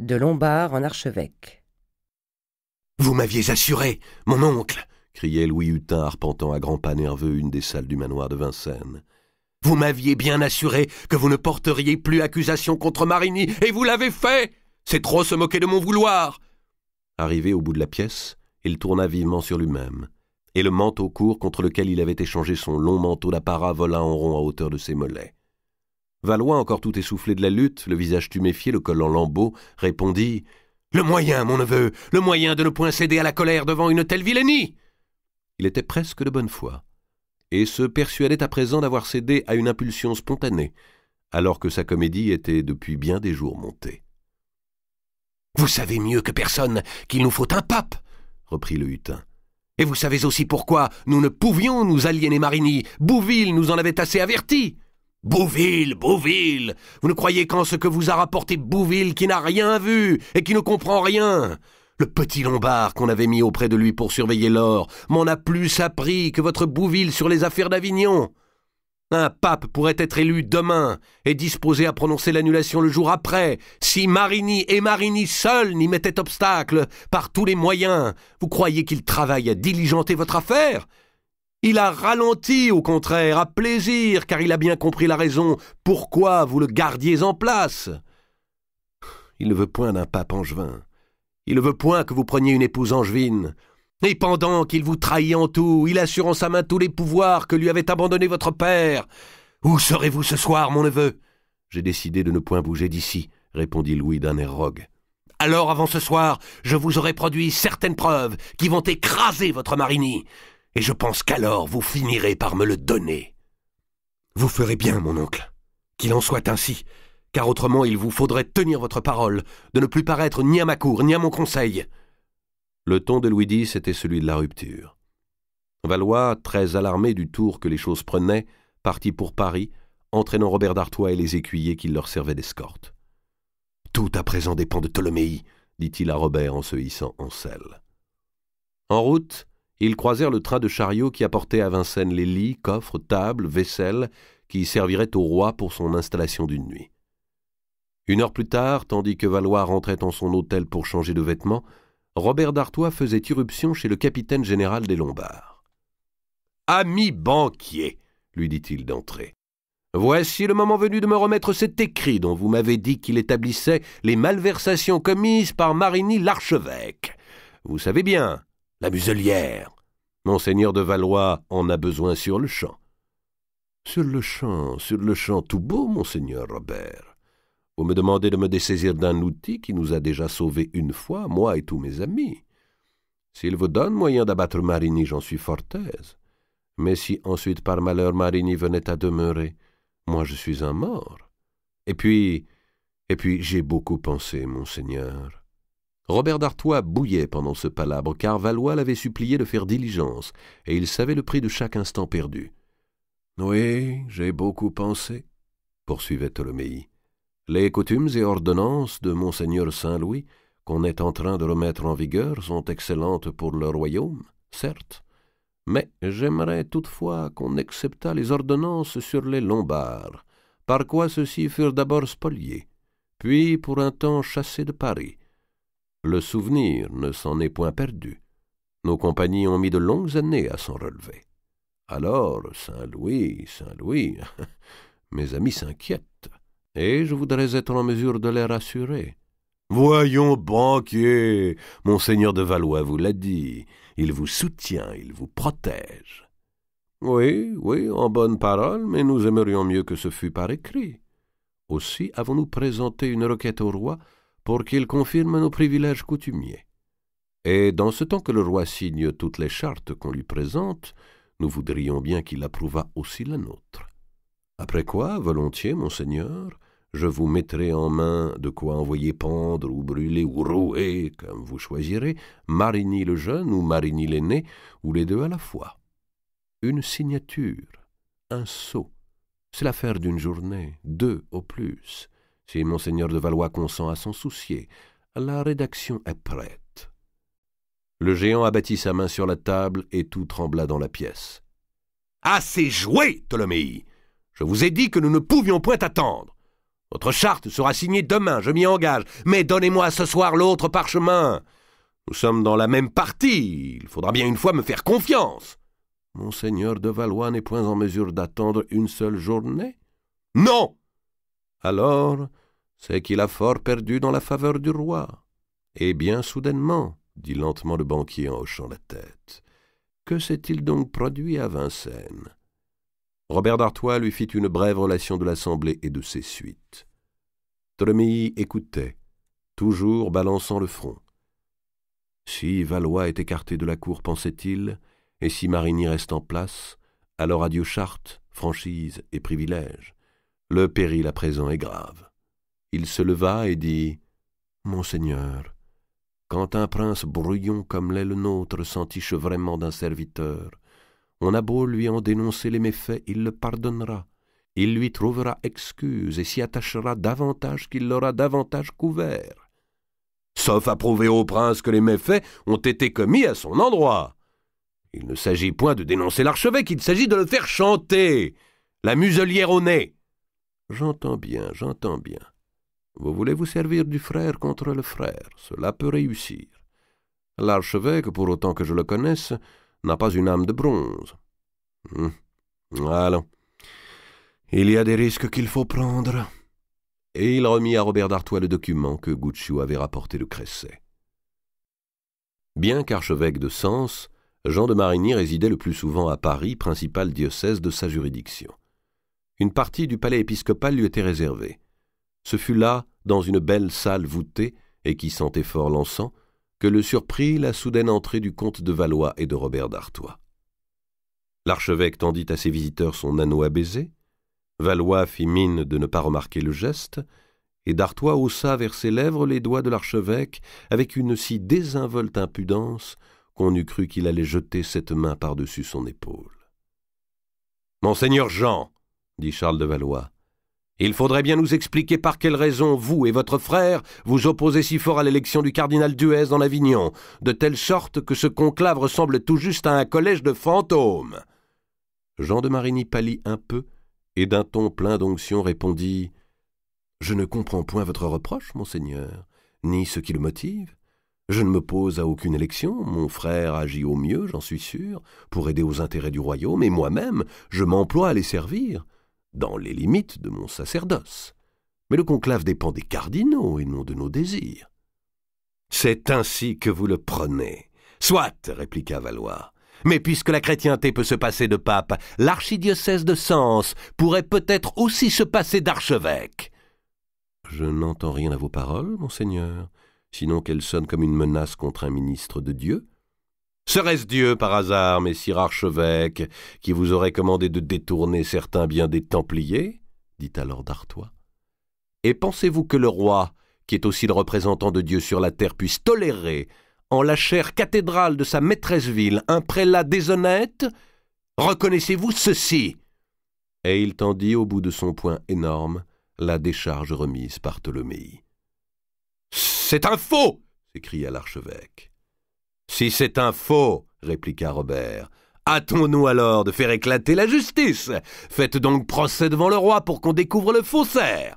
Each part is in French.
De Lombard en archevêque. Vous m'aviez assuré, mon oncle, criait Louis Hutin arpentant à grands pas nerveux une des salles du manoir de Vincennes. Vous m'aviez bien assuré que vous ne porteriez plus accusation contre Marigny, et vous l'avez fait. C'est trop se moquer de mon vouloir. Arrivé au bout de la pièce, il tourna vivement sur lui-même, et le manteau court contre lequel il avait échangé son long manteau d'apparat vola en rond à hauteur de ses mollets. Valois, encore tout essoufflé de la lutte, le visage tuméfié, le col en lambeaux, répondit « Le moyen, mon neveu, le moyen de ne point céder à la colère devant une telle vilainie !» Il était presque de bonne foi, et se persuadait à présent d'avoir cédé à une impulsion spontanée, alors que sa comédie était depuis bien des jours montée. « Vous savez mieux que personne qu'il nous faut un pape, » reprit le Hutin. « Et vous savez aussi pourquoi nous ne pouvions nous aliéner Marigny. Bouville nous en avait assez avertis. » « Bouville, Bouville! Vous ne croyez qu'en ce que vous a rapporté Bouville qui n'a rien vu et qui ne comprend rien? Le petit Lombard qu'on avait mis auprès de lui pour surveiller l'or m'en a plus appris que votre Bouville sur les affaires d'Avignon. Un pape pourrait être élu demain et disposé à prononcer l'annulation le jour après, si Marigny et Marigny seuls n'y mettaient obstacle par tous les moyens. Vous croyez qu'il travaille à diligenter votre affaire ? Il a ralenti, au contraire, à plaisir, car il a bien compris la raison pourquoi vous le gardiez en place. Il ne veut point d'un pape angevin. Il ne veut point que vous preniez une épouse angevine. Et pendant qu'il vous trahit en tout, il assure en sa main tous les pouvoirs que lui avait abandonnés votre père. Où serez-vous ce soir, mon neveu ? J'ai décidé de ne point bouger d'ici, répondit Louis d'un air rogue. Alors, avant ce soir, je vous aurai produit certaines preuves qui vont écraser votre Marigny. Et je pense qu'alors vous finirez par me le donner. Vous ferez bien, mon oncle, qu'il en soit ainsi, car autrement il vous faudrait tenir votre parole, de ne plus paraître ni à ma cour, ni à mon conseil. Le ton de Louis X était celui de la rupture. Valois, très alarmé du tour que les choses prenaient, partit pour Paris, entraînant Robert d'Artois et les écuyers qui leur servaient d'escorte. « Tout à présent dépend de Ptoléméi, » dit-il à Robert en se hissant en selle. En route, ils croisèrent le train de chariot qui apportait à Vincennes les lits, coffres, tables, vaisselle, qui serviraient au roi pour son installation d'une nuit. Une heure plus tard, tandis que Valois rentrait en son hôtel pour changer de vêtements, Robert d'Artois faisait irruption chez le capitaine général des Lombards. « Ami banquier, lui dit-il d'entrée, voici le moment venu de me remettre cet écrit dont vous m'avez dit qu'il établissait les malversations commises par Marigny l'archevêque. Vous savez bien, la muselière. Monseigneur de Valois en a besoin sur le champ. Sur le champ tout beau, monseigneur Robert. Vous me demandez de me dessaisir d'un outil qui nous a déjà sauvés une fois, moi et tous mes amis. S'il vous donne moyen d'abattre Marigny, j'en suis fort aise. Mais si ensuite par malheur Marigny venait à demeurer, moi je suis un mort. Et puis, j'ai beaucoup pensé, monseigneur. » Robert d'Artois bouillait pendant ce palabre, car Valois l'avait supplié de faire diligence, et il savait le prix de chaque instant perdu. « Oui, j'ai beaucoup pensé, » poursuivait Ptoléméi. « Les coutumes et ordonnances de Monseigneur Saint-Louis, qu'on est en train de remettre en vigueur, sont excellentes pour le royaume, certes, mais j'aimerais toutefois qu'on acceptât les ordonnances sur les Lombards, par quoi ceux-ci furent d'abord spoliés, puis pour un temps chassés de Paris. Le souvenir ne s'en est point perdu. Nos compagnies ont mis de longues années à s'en relever. Alors, Saint-Louis, mes amis s'inquiètent, et je voudrais être en mesure de les rassurer. Voyons, banquier, monseigneur de Valois vous l'a dit, il vous soutient, il vous protège. Oui, en bonne parole, mais nous aimerions mieux que ce fût par écrit. Aussi avons-nous présenté une requête au roi pour qu'il confirme nos privilèges coutumiers. Et dans ce temps que le roi signe toutes les chartes qu'on lui présente, nous voudrions bien qu'il approuvât aussi la nôtre. Après quoi, volontiers, monseigneur, je vous mettrai en main de quoi envoyer pendre ou brûler ou rouer, comme vous choisirez, Marigny le jeune ou Marigny l'aîné, ou les deux à la fois. Une signature, un sceau, c'est l'affaire d'une journée, 2 au plus. Si monseigneur de Valois consent à s'en soucier, la rédaction est prête. Le géant abattit sa main sur la table et tout trembla dans la pièce. « Assez joué, Ptoléméi! Je vous ai dit que nous ne pouvions point attendre. Votre charte sera signée demain, je m'y engage, mais donnez-moi ce soir l'autre parchemin. Nous sommes dans la même partie, il faudra bien une fois me faire confiance. Monseigneur de Valois n'est point en mesure d'attendre une seule journée? Non! Alors, c'est qu'il a fort perdu dans la faveur du roi. Et bien soudainement, dit lentement le banquier en hochant la tête. Que s'est-il donc produit à Vincennes? Robert d'Artois lui fit une brève relation de l'assemblée et de ses suites. Tholomyes écoutait, toujours balançant le front. Si Valois est écarté de la cour, pensait-il, et si Marigny reste en place, alors adieu charte, franchise et privilèges. Le péril à présent est grave. Il se leva et dit « Monseigneur, quand un prince brouillon comme l'est le nôtre s'entiche vraiment d'un serviteur, on a beau lui en dénoncer les méfaits, il le pardonnera. Il lui trouvera excuse et s'y attachera davantage qu'il l'aura davantage couvert. Sauf à prouver au prince que les méfaits ont été commis à son endroit. Il ne s'agit point de dénoncer l'archevêque, il s'agit de le faire chanter, la muselière au nez. J'entends bien, j'entends bien. Vous voulez vous servir du frère contre le frère, cela peut réussir. L'archevêque, pour autant que je le connaisse, n'a pas une âme de bronze. Allons, il y a des risques qu'il faut prendre. Et il remit à Robert d'Artois le document que Gucciu avait rapporté de Cresset. Bien qu'archevêque de Sens, Jean de Marigny résidait le plus souvent à Paris, principal diocèse de sa juridiction. Une partie du palais épiscopal lui était réservée. Ce fut là, dans une belle salle voûtée et qui sentait fort l'encens, que le surprit la soudaine entrée du comte de Valois et de Robert d'Artois. L'archevêque tendit à ses visiteurs son anneau à baiser, Valois fit mine de ne pas remarquer le geste, et d'Artois haussa vers ses lèvres les doigts de l'archevêque avec une si désinvolte impudence qu'on eût cru qu'il allait jeter cette main par-dessus son épaule. « Monseigneur Jean, dit Charles de Valois, il faudrait bien nous expliquer par quelle raison vous et votre frère vous opposez si fort à l'élection du cardinal Duès dans l'Avignon, de telle sorte que ce conclave ressemble tout juste à un collège de fantômes. » Jean de Marigny pâlit un peu et d'un ton plein d'onction répondit « Je ne comprends point votre reproche, monseigneur, ni ce qui le motive. Je ne m'oppose à aucune élection, mon frère agit au mieux, j'en suis sûr, pour aider aux intérêts du royaume, et moi-même, je m'emploie à les servir, dans les limites de mon sacerdoce. Mais le conclave dépend des cardinaux et non de nos désirs. »« C'est ainsi que vous le prenez. Soit, répliqua Valois. Mais puisque la chrétienté peut se passer de pape, l'archidiocèse de Sens pourrait peut-être aussi se passer d'archevêque. »« Je n'entends rien à vos paroles, monseigneur, sinon qu'elles sonnent comme une menace contre un ministre de Dieu. »« Serait-ce Dieu, par hasard, messire archevêque, qui vous aurait commandé de détourner certains biens des Templiers ?» dit alors d'Artois. « Et pensez-vous que le roi, qui est aussi le représentant de Dieu sur la terre, puisse tolérer, en la chaire cathédrale de sa maîtresse ville, un prélat déshonnête? Reconnaissez-vous ceci ?» Et il tendit au bout de son poing énorme la décharge remise par Tholomyes. « C'est un faux !» s'écria l'archevêque. « Si c'est un faux, répliqua Robert, hâtons-nous alors de faire éclater la justice. Faites donc procès devant le roi pour qu'on découvre le faussaire.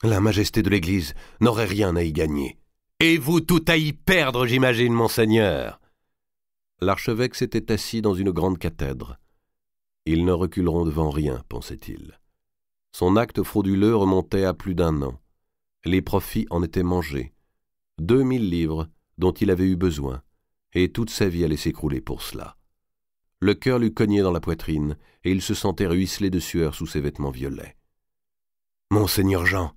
La majesté de l'Église n'aurait rien à y gagner. Et vous tout à y perdre, j'imagine, monseigneur. » L'archevêque s'était assis dans une grande cathèdre. Ils ne reculeront devant rien, pensait-il. Son acte frauduleux remontait à plus d'1 an. Les profits en étaient mangés. 2000 livres dont il avait eu besoin, et toute sa vie allait s'écrouler pour cela. Le cœur lui cognait dans la poitrine, et il se sentait ruisseler de sueur sous ses vêtements violets. « Monseigneur Jean,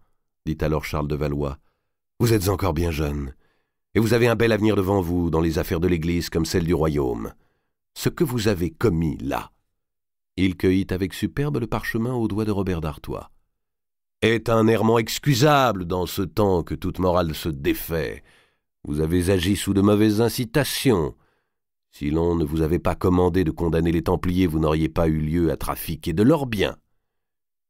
dit alors Charles de Valois, vous êtes encore bien jeune, et vous avez un bel avenir devant vous dans les affaires de l'Église comme celles du royaume. Ce que vous avez commis là, il cueillit avec superbe le parchemin aux doigts de Robert d'Artois, est un errement excusable dans ce temps que toute morale se défait. Vous avez agi sous de mauvaises incitations. Si l'on ne vous avait pas commandé de condamner les Templiers, vous n'auriez pas eu lieu à trafiquer de leurs biens.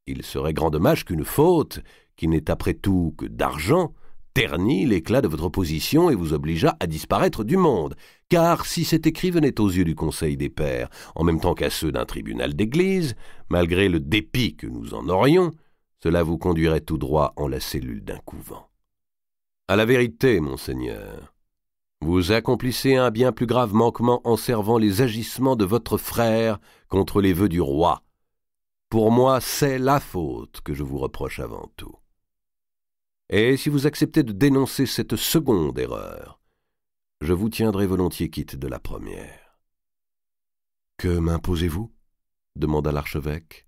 Il serait grand dommage qu'une faute, qui n'est après tout que d'argent, ternît l'éclat de votre position et vous obligeât à disparaître du monde. Car si cet écrit venait aux yeux du Conseil des Pairs, en même temps qu'à ceux d'un tribunal d'église, malgré le dépit que nous en aurions, Cela vous conduirait tout droit en la cellule d'un couvent. À la vérité, monseigneur, vous accomplissez un bien plus grave manquement en servant les agissements de votre frère contre les vœux du roi. Pour moi, c'est la faute que je vous reproche avant tout. Et si vous acceptez de dénoncer cette seconde erreur, je vous tiendrai volontiers quitte de la première. « Que m'imposez-vous » demanda l'archevêque.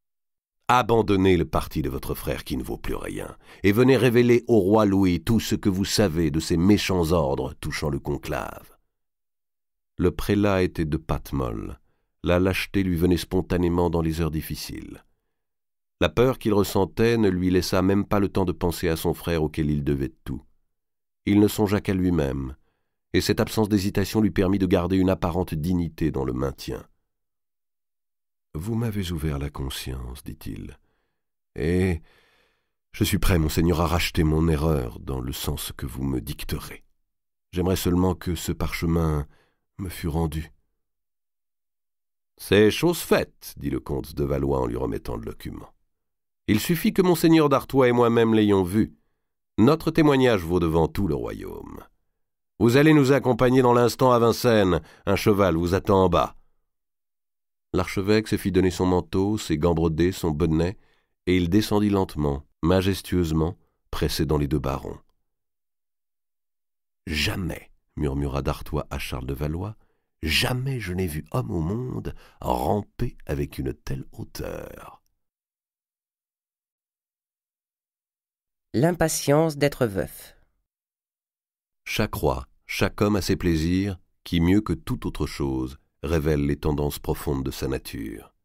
« Abandonnez le parti de votre frère qui ne vaut plus rien, et venez révéler au roi Louis tout ce que vous savez de ces méchants ordres touchant le conclave. » Le prélat était de patte molle. La lâcheté lui venait spontanément dans les heures difficiles. La peur qu'il ressentait ne lui laissa même pas le temps de penser à son frère auquel il devait tout. Il ne songea qu'à lui-même, et cette absence d'hésitation lui permit de garder une apparente dignité dans le maintien. « Vous m'avez ouvert la conscience, dit-il, et je suis prêt, monseigneur, à racheter mon erreur dans le sens que vous me dicterez. J'aimerais seulement que ce parchemin me fût rendu. » « C'est chose faite, dit le comte de Valois en lui remettant le document. Il suffit que monseigneur d'Artois et moi-même l'ayons vu. Notre témoignage vaut devant tout le royaume. Vous allez nous accompagner dans l'instant à Vincennes, un cheval vous attend en bas. » L'archevêque se fit donner son manteau, ses gants brodés, son bonnet, et il descendit lentement, majestueusement, précédant les deux barons. « Jamais, murmura d'Artois à Charles de Valois, jamais je n'ai vu homme au monde ramper avec une telle hauteur. » L'impatience d'être veuf. Chaque roi, chaque homme a ses plaisirs, qui, mieux que toute autre chose, révèlent les tendances profondes de sa nature.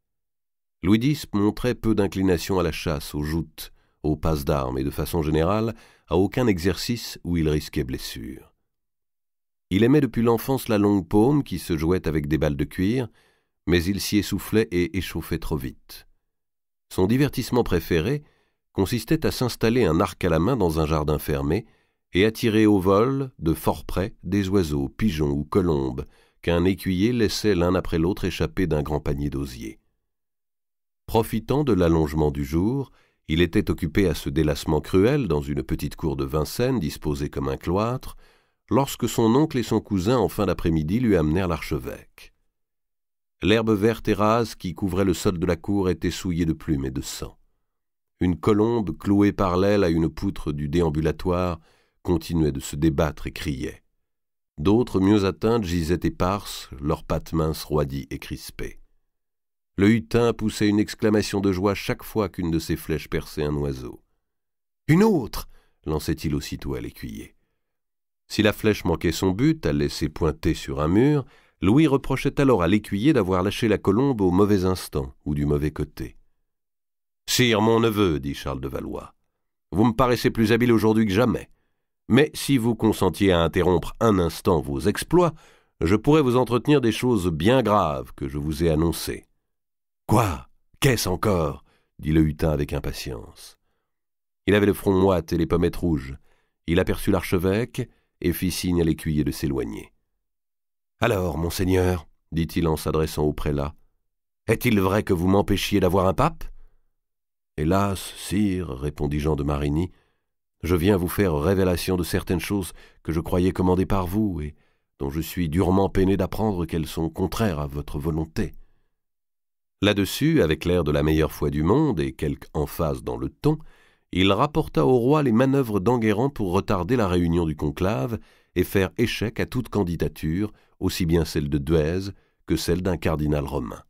Louis X montrait peu d'inclination à la chasse, aux joutes, aux passes d'armes et, de façon générale, à aucun exercice où il risquait blessure. Il aimait depuis l'enfance la longue paume qui se jouait avec des balles de cuir, mais il s'y essoufflait et échauffait trop vite. Son divertissement préféré consistait à s'installer un arc à la main dans un jardin fermé et à tirer au vol, de fort près, des oiseaux, pigeons ou colombes qu'un écuyer laissait l'un après l'autre échapper d'un grand panier d'osier. Profitant de l'allongement du jour, il était occupé à ce délassement cruel dans une petite cour de Vincennes disposée comme un cloître, lorsque son oncle et son cousin en fin d'après-midi lui amenèrent l'archevêque. L'herbe verte et rase qui couvrait le sol de la cour était souillée de plumes et de sang. Une colombe clouée par l'aile à une poutre du déambulatoire continuait de se débattre et criait. D'autres, mieux atteintes, gisaient éparses, leurs pattes minces roidies et crispées. Le hutin poussait une exclamation de joie chaque fois qu'une de ses flèches perçait un oiseau. « Une autre !» lançait-il aussitôt à l'écuyer. Si la flèche manquait son but, à laisser pointer sur un mur, Louis reprochait alors à l'écuyer d'avoir lâché la colombe au mauvais instant ou du mauvais côté. « Sire, mon neveu, dit Charles de Valois, vous me paraissez plus habile aujourd'hui que jamais. Mais si vous consentiez à interrompre un instant vos exploits, je pourrais vous entretenir des choses bien graves que je vous ai annoncées. »« Quoi ? Qu'est-ce encore ?» dit le hutin avec impatience. Il avait le front moite et les pommettes rouges. Il aperçut l'archevêque et fit signe à l'écuyer de s'éloigner. « Alors, monseigneur, dit-il en s'adressant au prélat, est-il vrai que vous m'empêchiez d'avoir un pape ? » « Hélas, sire, répondit Jean de Marigny, je viens vous faire révélation de certaines choses que je croyais commandées par vous et dont je suis durement peiné d'apprendre qu'elles sont contraires à votre volonté. » Là-dessus, avec l'air de la meilleure foi du monde et quelque emphase dans le ton, il rapporta au roi les manœuvres d'Enguerrand pour retarder la réunion du conclave et faire échec à toute candidature, aussi bien celle de Duèze que celle d'un cardinal romain.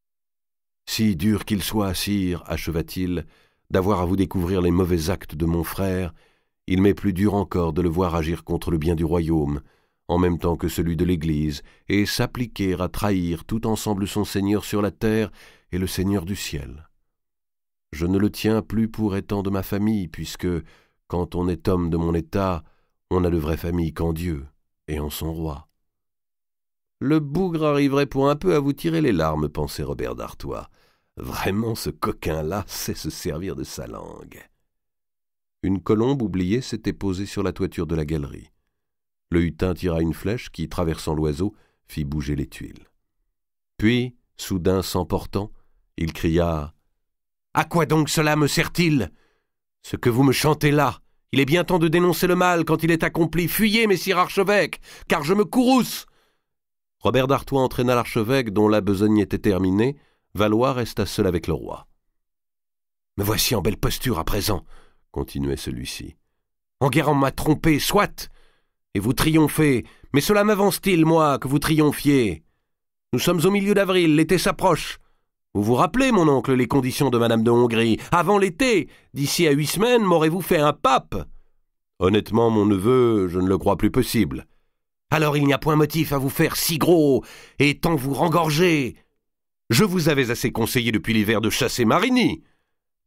« Si dur qu'il soit, sire, acheva-t-il, d'avoir à vous découvrir les mauvais actes de mon frère, il m'est plus dur encore de le voir agir contre le bien du royaume, en même temps que celui de l'Église, et s'appliquer à trahir tout ensemble son Seigneur sur la terre et le Seigneur du ciel. Je ne le tiens plus pour étant de ma famille, puisque, quand on est homme de mon état, on n'a de vraie famille qu'en Dieu et en son roi. » Le bougre arriverait pour un peu à vous tirer les larmes, pensait Robert d'Artois. Vraiment, ce coquin-là sait se servir de sa langue. Une colombe oubliée s'était posée sur la toiture de la galerie. Le hutin tira une flèche qui, traversant l'oiseau, fit bouger les tuiles. Puis, soudain s'emportant, il cria « À quoi donc cela me sert-il? Ce que vous me chantez là, il est bien temps de dénoncer le mal quand il est accompli. Fuyez, messire archevêque, car je me courrouce. Robert d'Artois entraîna l'archevêque, dont la besogne était terminée. Valois resta seul avec le roi. « Me voici en belle posture à présent, » continuait celui-ci. « Enguerrand m'a trompé, soit, et vous triomphez, mais cela m'avance-t-il, moi, que vous triomphiez? Nous sommes au milieu d'avril, l'été s'approche. Vous vous rappelez, mon oncle, les conditions de Madame de Hongrie? Avant l'été, d'ici à 8 semaines, m'aurez-vous fait un pape? Honnêtement, mon neveu, je ne le crois plus possible. Alors il n'y a point motif à vous faire si gros, et tant vous rengorger. Je vous avais assez conseillé depuis l'hiver de chasser Marigny.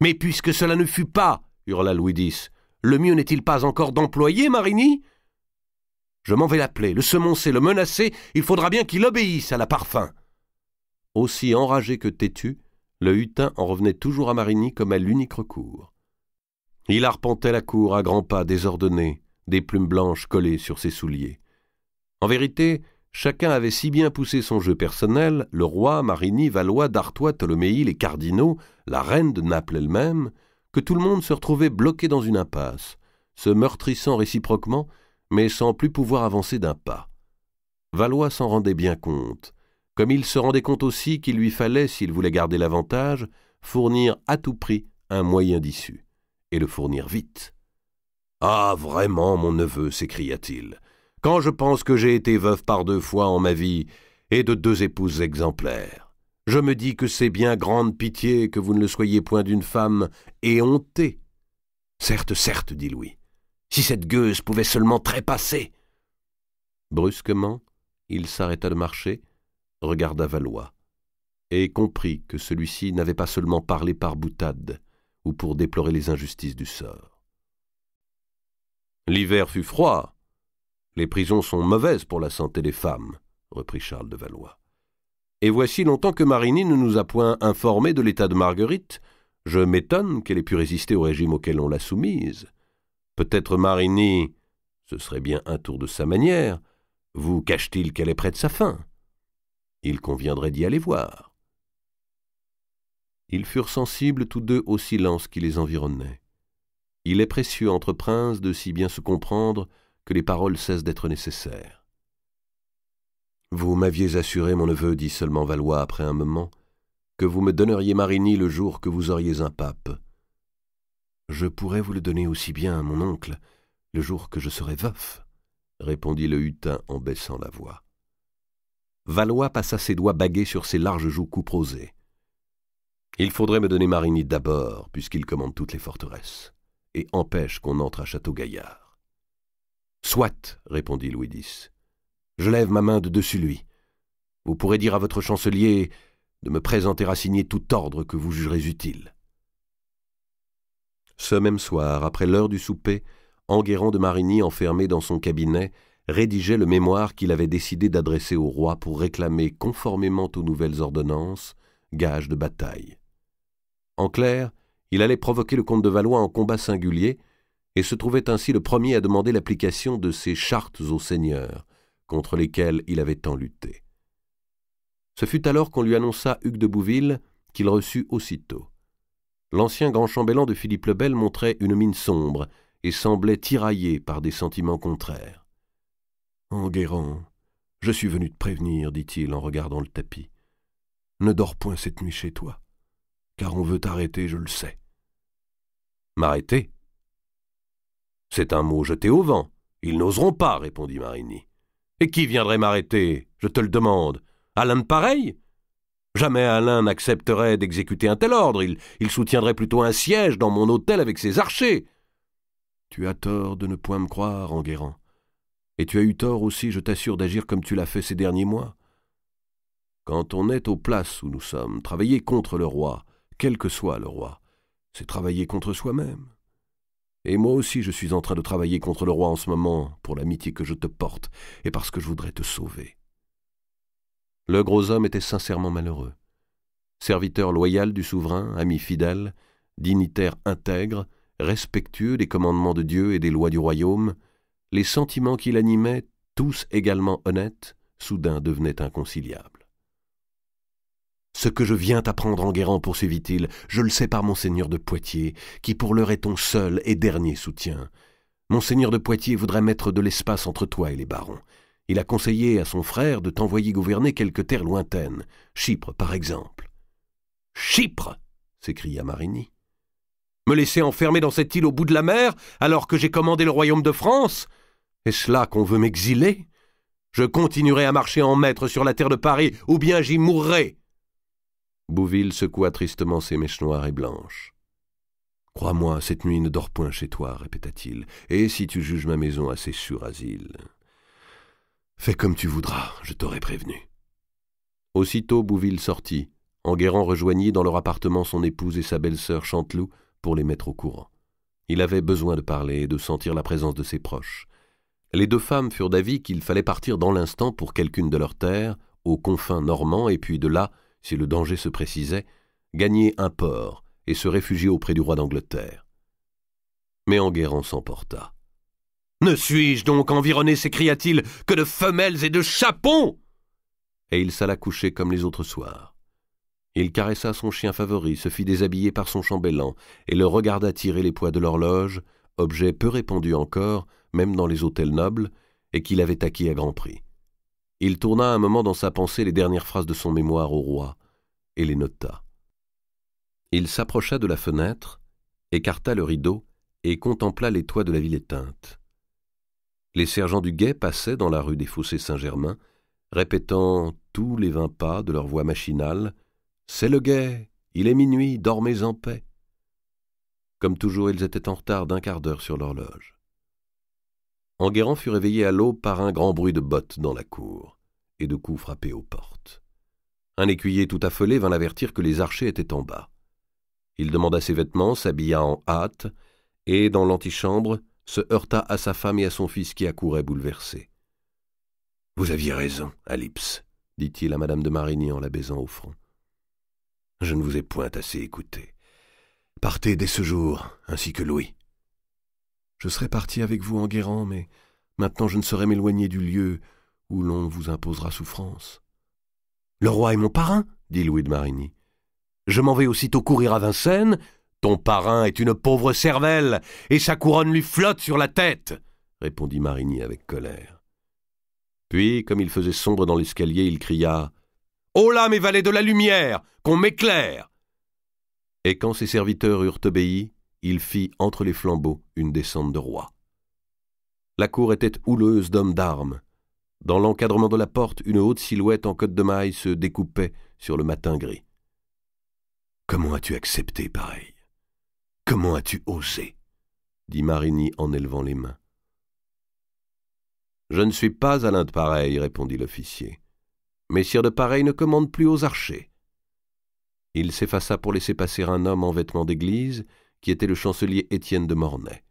Mais puisque cela ne fut pas, hurla Louis X, le mieux n'est-il pas encore d'employer Marigny? Je m'en vais l'appeler, le semoncer, le menacer, il faudra bien qu'il obéisse à la Parfin. Aussi enragé que têtu, le hutin en revenait toujours à Marigny comme à l'unique recours. Il arpentait la cour à grands pas désordonnés, des plumes blanches collées sur ses souliers. En vérité, chacun avait si bien poussé son jeu personnel, le roi, Marigny, Valois, d'Artois, Tholomyès, les cardinaux, la reine de Naples elle-même, que tout le monde se retrouvait bloqué dans une impasse, se meurtrissant réciproquement, mais sans plus pouvoir avancer d'un pas. Valois s'en rendait bien compte, comme il se rendait compte aussi qu'il lui fallait, s'il voulait garder l'avantage, fournir à tout prix un moyen d'issue, et le fournir vite. « Ah, vraiment, mon neveu, s'écria-t-il, quand je pense que j'ai été veuf par 2 fois en ma vie, et de 2 épouses exemplaires, je me dis que c'est bien grande pitié que vous ne le soyez point d'une femme éhontée. »« Certes, certes, dit Louis, si cette gueuse pouvait seulement trépasser. » Brusquement, il s'arrêta de marcher, regarda Valois, et comprit que celui-ci n'avait pas seulement parlé par boutade, ou pour déplorer les injustices du sort. L'hiver fut froid. Les prisons sont mauvaises pour la santé des femmes, reprit Charles de Valois. Et voici longtemps que Marigny ne nous a point informés de l'état de Marguerite. Je m'étonne qu'elle ait pu résister au régime auquel on l'a soumise. Peut-être Marigny, ce serait bien un tour de sa manière, vous cache-t-il qu'elle est près de sa fin? Il conviendrait d'y aller voir. Ils furent sensibles tous deux au silence qui les environnait. Il est précieux entre princes de si bien se comprendre que les paroles cessent d'être nécessaires. « Vous m'aviez assuré, mon neveu, dit seulement Valois après un moment, que vous me donneriez Marigny le jour que vous auriez un pape. Je pourrais vous le donner aussi bien, mon oncle, le jour que je serai veuf, répondit le hutin en baissant la voix. Valois passa ses doigts bagués sur ses larges joues couperosées. Il faudrait me donner Marigny d'abord, puisqu'il commande toutes les forteresses, et empêche qu'on entre à Château-Gaillard. Soit, répondit Louis X. Je lève ma main de dessus lui. Vous pourrez dire à votre chancelier de me présenter à signer tout ordre que vous jugerez utile. Ce même soir, après l'heure du souper, Enguerrand de Marigny, enfermé dans son cabinet, rédigeait le mémoire qu'il avait décidé d'adresser au roi pour réclamer, conformément aux nouvelles ordonnances, gage de bataille. En clair, il allait provoquer le comte de Valois en combat singulier, et se trouvait ainsi le premier à demander l'application de ces chartes aux seigneurs, contre lesquels il avait tant lutté. Ce fut alors qu'on lui annonça Hugues de Bouville, qu'il reçut aussitôt. L'ancien grand chambellan de Philippe le Bel montrait une mine sombre et semblait tiraillé par des sentiments contraires. « Enguerrand, je suis venu te prévenir, dit-il en regardant le tapis. Ne dors point cette nuit chez toi, car on veut t'arrêter, je le sais. »« M'arrêter ? C'est un mot jeté au vent. Ils n'oseront pas, répondit Marigny. Et qui viendrait m'arrêter, je te le demande? Alain de pareil? Jamais Alain n'accepterait d'exécuter un tel ordre. Il soutiendrait plutôt un siège dans mon hôtel avec ses archers. Tu as tort de ne point me croire, Enguerrand. Et tu as eu tort aussi, je t'assure, d'agir comme tu l'as fait ces derniers mois. Quand on est aux places où nous sommes, travailler contre le roi, quel que soit le roi, c'est travailler contre soi-même. Et moi aussi je suis en train de travailler contre le roi en ce moment, pour l'amitié que je te porte, et parce que je voudrais te sauver. Le gros homme était sincèrement malheureux. Serviteur loyal du souverain, ami fidèle, dignitaire intègre, respectueux des commandements de Dieu et des lois du royaume, les sentiments qui l'animaient, tous également honnêtes, soudain devenaient inconciliables. Ce que je viens t'apprendre, Enguerrand, poursuivit-il, je le sais par monseigneur de Poitiers, qui pour l'heure est ton seul et dernier soutien. Monseigneur de Poitiers voudrait mettre de l'espace entre toi et les barons. Il a conseillé à son frère de t'envoyer gouverner quelques terres lointaines, Chypre par exemple. « Chypre !» s'écria Marigny. « Me laisser enfermer dans cette île au bout de la mer, alors que j'ai commandé le royaume de France? Est-ce là qu'on veut m'exiler? Je continuerai à marcher en maître sur la terre de Paris, ou bien j'y mourrai. » Bouville secoua tristement ses mèches noires et blanches. « Crois-moi, cette nuit ne dort point chez toi, répéta-t-il, et si tu juges ma maison assez sûr asile, fais comme tu voudras, je t'aurai prévenu. » Aussitôt Bouville sortit. Enguerrand rejoignit dans leur appartement son épouse et sa belle-sœur Chanteloup pour les mettre au courant. Il avait besoin de parler et de sentir la présence de ses proches. Les deux femmes furent d'avis qu'il fallait partir dans l'instant pour quelqu'une de leurs terres, aux confins normands, et puis de là, si le danger se précisait, gagner un port et se réfugier auprès du roi d'Angleterre. Mais Enguerrand s'emporta. « Ne suis-je donc environné, s'écria-t-il, que de femelles et de chapons ?» Et il s'alla coucher comme les autres soirs. Il caressa son chien favori, se fit déshabiller par son chambellan et le regarda tirer les poids de l'horloge, objet peu répandu encore, même dans les hôtels nobles, et qu'il avait acquis à grand prix. Il tourna un moment dans sa pensée les dernières phrases de son mémoire au roi, et les nota. Il s'approcha de la fenêtre, écarta le rideau, et contempla les toits de la ville éteinte. Les sergents du guet passaient dans la rue des Fossés Saint-Germain, répétant tous les 20 pas de leur voix machinale « C'est le guet, il est minuit, dormez en paix ». Comme toujours, ils étaient en retard d'un quart d'heure sur l'horloge. Enguerrand fut réveillé à l'aube par un grand bruit de bottes dans la cour et de coups frappés aux portes. Un écuyer tout affolé vint l'avertir que les archers étaient en bas. Il demanda ses vêtements, s'habilla en hâte, et, dans l'antichambre, se heurta à sa femme et à son fils qui accouraient bouleversés. « Vous aviez raison, Alix, » dit-il à madame de Marigny en la baisant au front. « Je ne vous ai point assez écouté. Partez dès ce jour, ainsi que Louis. » « Je serais parti avec vous, Enguerrand, mais maintenant je ne saurais m'éloigner du lieu où l'on vous imposera souffrance. »« Le roi est mon parrain, » dit Louis de Marigny. « Je m'en vais aussitôt courir à Vincennes. Ton parrain est une pauvre cervelle, et sa couronne lui flotte sur la tête, » répondit Marigny avec colère. Puis, comme il faisait sombre dans l'escalier, il cria « Oh là, mes valets de la lumière, qu'on m'éclaire !» Et quand ses serviteurs eurent obéi, il fit entre les flambeaux une descente de roi. La cour était houleuse d'hommes d'armes. Dans l'encadrement de la porte, une haute silhouette en cotte de maille se découpait sur le matin gris. « Comment as-tu accepté pareil? Comment as-tu osé ?» dit Marigny en élevant les mains. « Je ne suis pas Alain de Pareil, » répondit l'officier. « Messire de Pareil ne commande plus aux archers. » Il s'effaça pour laisser passer un homme en vêtements d'église, qui était le chancelier Étienne de Mornay.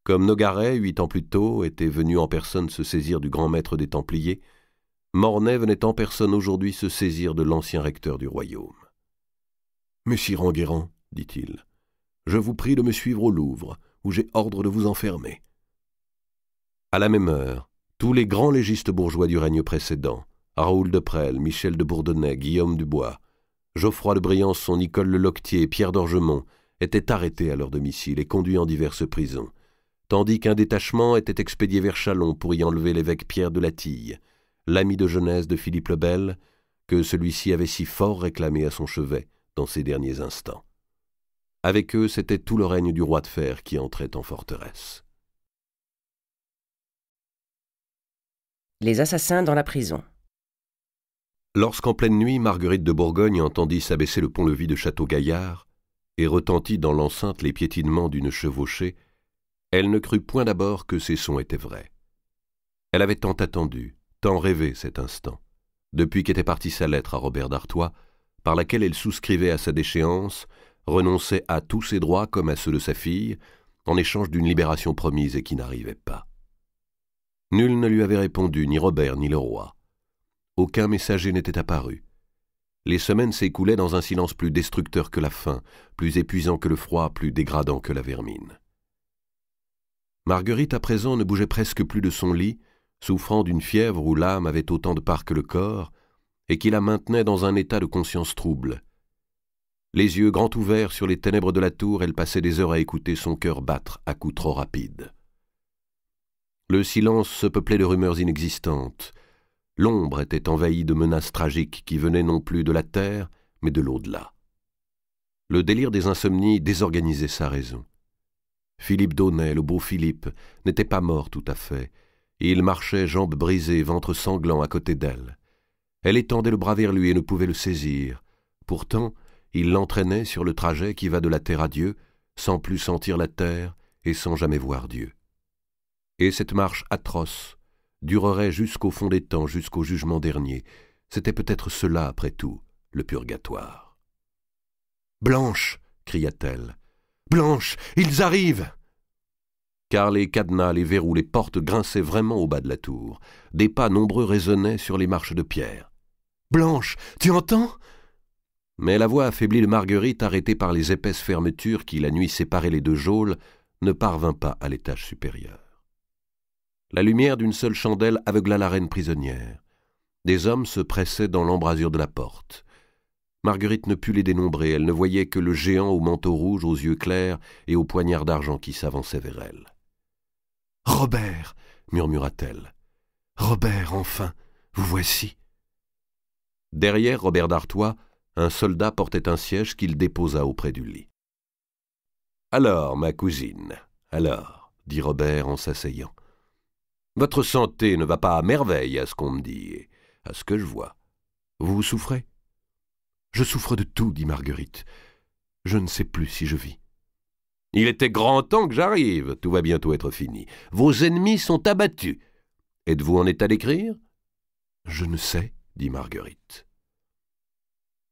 Comme Nogaret, 8 ans plus tôt, était venu en personne se saisir du grand maître des Templiers, Mornay venait en personne aujourd'hui se saisir de l'ancien recteur du royaume. « Messire Enguerrand, dit-il, je vous prie de me suivre au Louvre, où j'ai ordre de vous enfermer. » À la même heure, tous les grands légistes bourgeois du règne précédent, Raoul de Presles, Michel de Bourdonnais, Guillaume Dubois, Geoffroy de Briançon, Nicole Le Loquetier, Pierre d'Orgemont, étaient arrêtés à leur domicile et conduits en diverses prisons, tandis qu'un détachement était expédié vers Châlons pour y enlever l'évêque Pierre de Latille, l'ami de jeunesse de Philippe le Bel, que celui-ci avait si fort réclamé à son chevet dans ses derniers instants. Avec eux, c'était tout le règne du roi de fer qui entrait en forteresse. Les assassins dans la prison. Lorsqu'en pleine nuit, Marguerite de Bourgogne entendit s'abaisser le pont-levis de Château-Gaillard et retentit dans l'enceinte les piétinements d'une chevauchée, elle ne crut point d'abord que ces sons étaient vrais. Elle avait tant attendu, tant rêvé cet instant, depuis qu'était partie sa lettre à Robert d'Artois, par laquelle elle souscrivait à sa déchéance, renonçait à tous ses droits comme à ceux de sa fille, en échange d'une libération promise et qui n'arrivait pas. Nul ne lui avait répondu, ni Robert, ni le roi. Aucun messager n'était apparu. Les semaines s'écoulaient dans un silence plus destructeur que la faim, plus épuisant que le froid, plus dégradant que la vermine. Marguerite, à présent, ne bougeait presque plus de son lit, souffrant d'une fièvre où l'âme avait autant de part que le corps, et qui la maintenait dans un état de conscience trouble. Les yeux grands ouverts sur les ténèbres de la tour, elle passait des heures à écouter son cœur battre à coups trop rapides. Le silence se peuplait de rumeurs inexistantes. L'ombre était envahie de menaces tragiques qui venaient non plus de la terre, mais de l'au-delà. Le délire des insomnies désorganisait sa raison. Philippe d'Aunay, le beau Philippe, n'était pas mort tout à fait, et il marchait jambes brisées, ventre sanglant à côté d'elle. Elle étendait le bras vers lui et ne pouvait le saisir. Pourtant, il l'entraînait sur le trajet qui va de la terre à Dieu, sans plus sentir la terre et sans jamais voir Dieu. Et cette marche atroce durerait jusqu'au fond des temps, jusqu'au jugement dernier. C'était peut-être cela, après tout, le purgatoire. « Blanche !» cria-t-elle. « Blanche, ils arrivent !» Car les cadenas, les verrous, les portes grinçaient vraiment au bas de la tour. Des pas nombreux résonnaient sur les marches de pierre. « Blanche, tu entends ?» Mais la voix affaiblie de Marguerite, arrêtée par les épaisses fermetures qui la nuit séparaient les deux geôles, ne parvint pas à l'étage supérieur. La lumière d'une seule chandelle aveugla la reine prisonnière. Des hommes se pressaient dans l'embrasure de la porte. Marguerite ne put les dénombrer, elle ne voyait que le géant au manteau rouge, aux yeux clairs et au poignard d'argent qui s'avançait vers elle. « Robert !» murmura-t-elle. « Robert, enfin, vous voici !» Derrière Robert d'Artois, un soldat portait un siège qu'il déposa auprès du lit. « Alors, ma cousine, alors, dit Robert en s'asseyant. Votre santé ne va pas à merveille à ce qu'on me dit et à ce que je vois. Vous souffrez ? Je souffre de tout, dit Marguerite. Je ne sais plus si je vis. Il était grand temps que j'arrive, tout va bientôt être fini. Vos ennemis sont abattus. Êtes-vous en état d'écrire ? Je ne sais, dit Marguerite.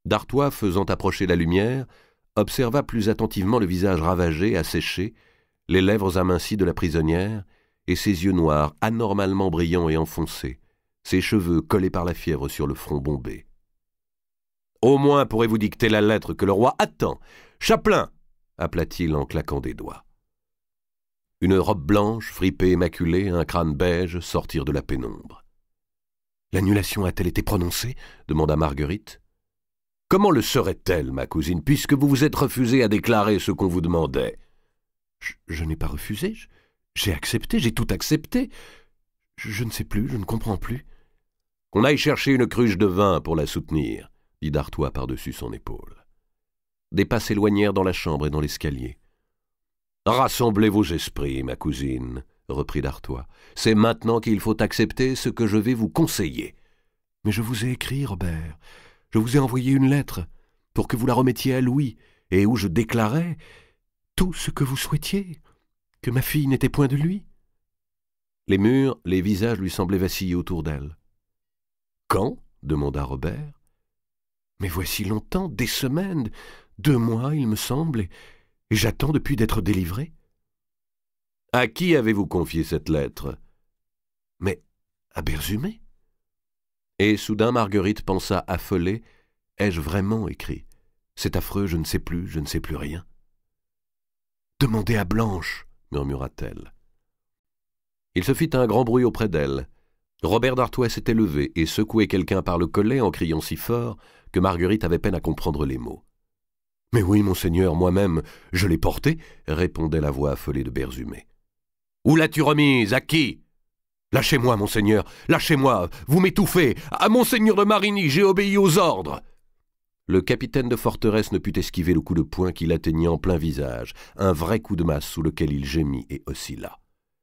D'Artois, faisant approcher la lumière, observa plus attentivement le visage ravagé, asséché, les lèvres amincies de la prisonnière, et ses yeux noirs, anormalement brillants et enfoncés, ses cheveux collés par la fièvre sur le front bombé. « Au moins pourrez-vous dicter la lettre que le roi attend. Chapelain !» appela-t-il en claquant des doigts. Une robe blanche, fripée et maculée, un crâne beige sortirent de la pénombre. « L'annulation a-t-elle été prononcée ?» demanda Marguerite. « Comment le serait-elle, ma cousine, puisque vous vous êtes refusée à déclarer ce qu'on vous demandait ?»« Je n'ai pas refusé, j'ai accepté, j'ai tout accepté. Je ne sais plus, je ne comprends plus. »« Qu'on aille chercher une cruche de vin pour la soutenir, » dit d'Artois par-dessus son épaule. Des pas s'éloignèrent dans la chambre et dans l'escalier. « Rassemblez vos esprits, ma cousine, » reprit d'Artois. « C'est maintenant qu'il faut accepter ce que je vais vous conseiller. »« Mais je vous ai écrit, Robert. Je vous ai envoyé une lettre pour que vous la remettiez à Louis, et où je déclarais tout ce que vous souhaitiez, que ma fille n'était point de lui. » Les murs, les visages lui semblaient vaciller autour d'elle. « Quand ?» demanda Robert. « Mais voici longtemps, des semaines, 2 mois, il me semble, et j'attends depuis d'être délivré. »« À qui avez-vous confié cette lettre ?»« Mais à Berzumé. » Et soudain Marguerite pensa affolée, « Ai-je vraiment écrit ? C'est affreux, je ne sais plus rien. »« Demandez à Blanche, » murmura-t-elle. Il se fit un grand bruit auprès d'elle. Robert d'Artois s'était levé et secouait quelqu'un par le collet en criant si fort que Marguerite avait peine à comprendre les mots. « Mais oui, monseigneur, moi-même, je l'ai porté, » répondait la voix affolée de Berzumé. « Où l'as-tu remise ? À qui ? » « Lâchez-moi, monseigneur, lâchez-moi, vous m'étouffez. À monseigneur de Marigny, j'ai obéi aux ordres. » Le capitaine de forteresse ne put esquiver le coup de poing qui l'atteignit en plein visage, un vrai coup de masse sous lequel il gémit et oscilla.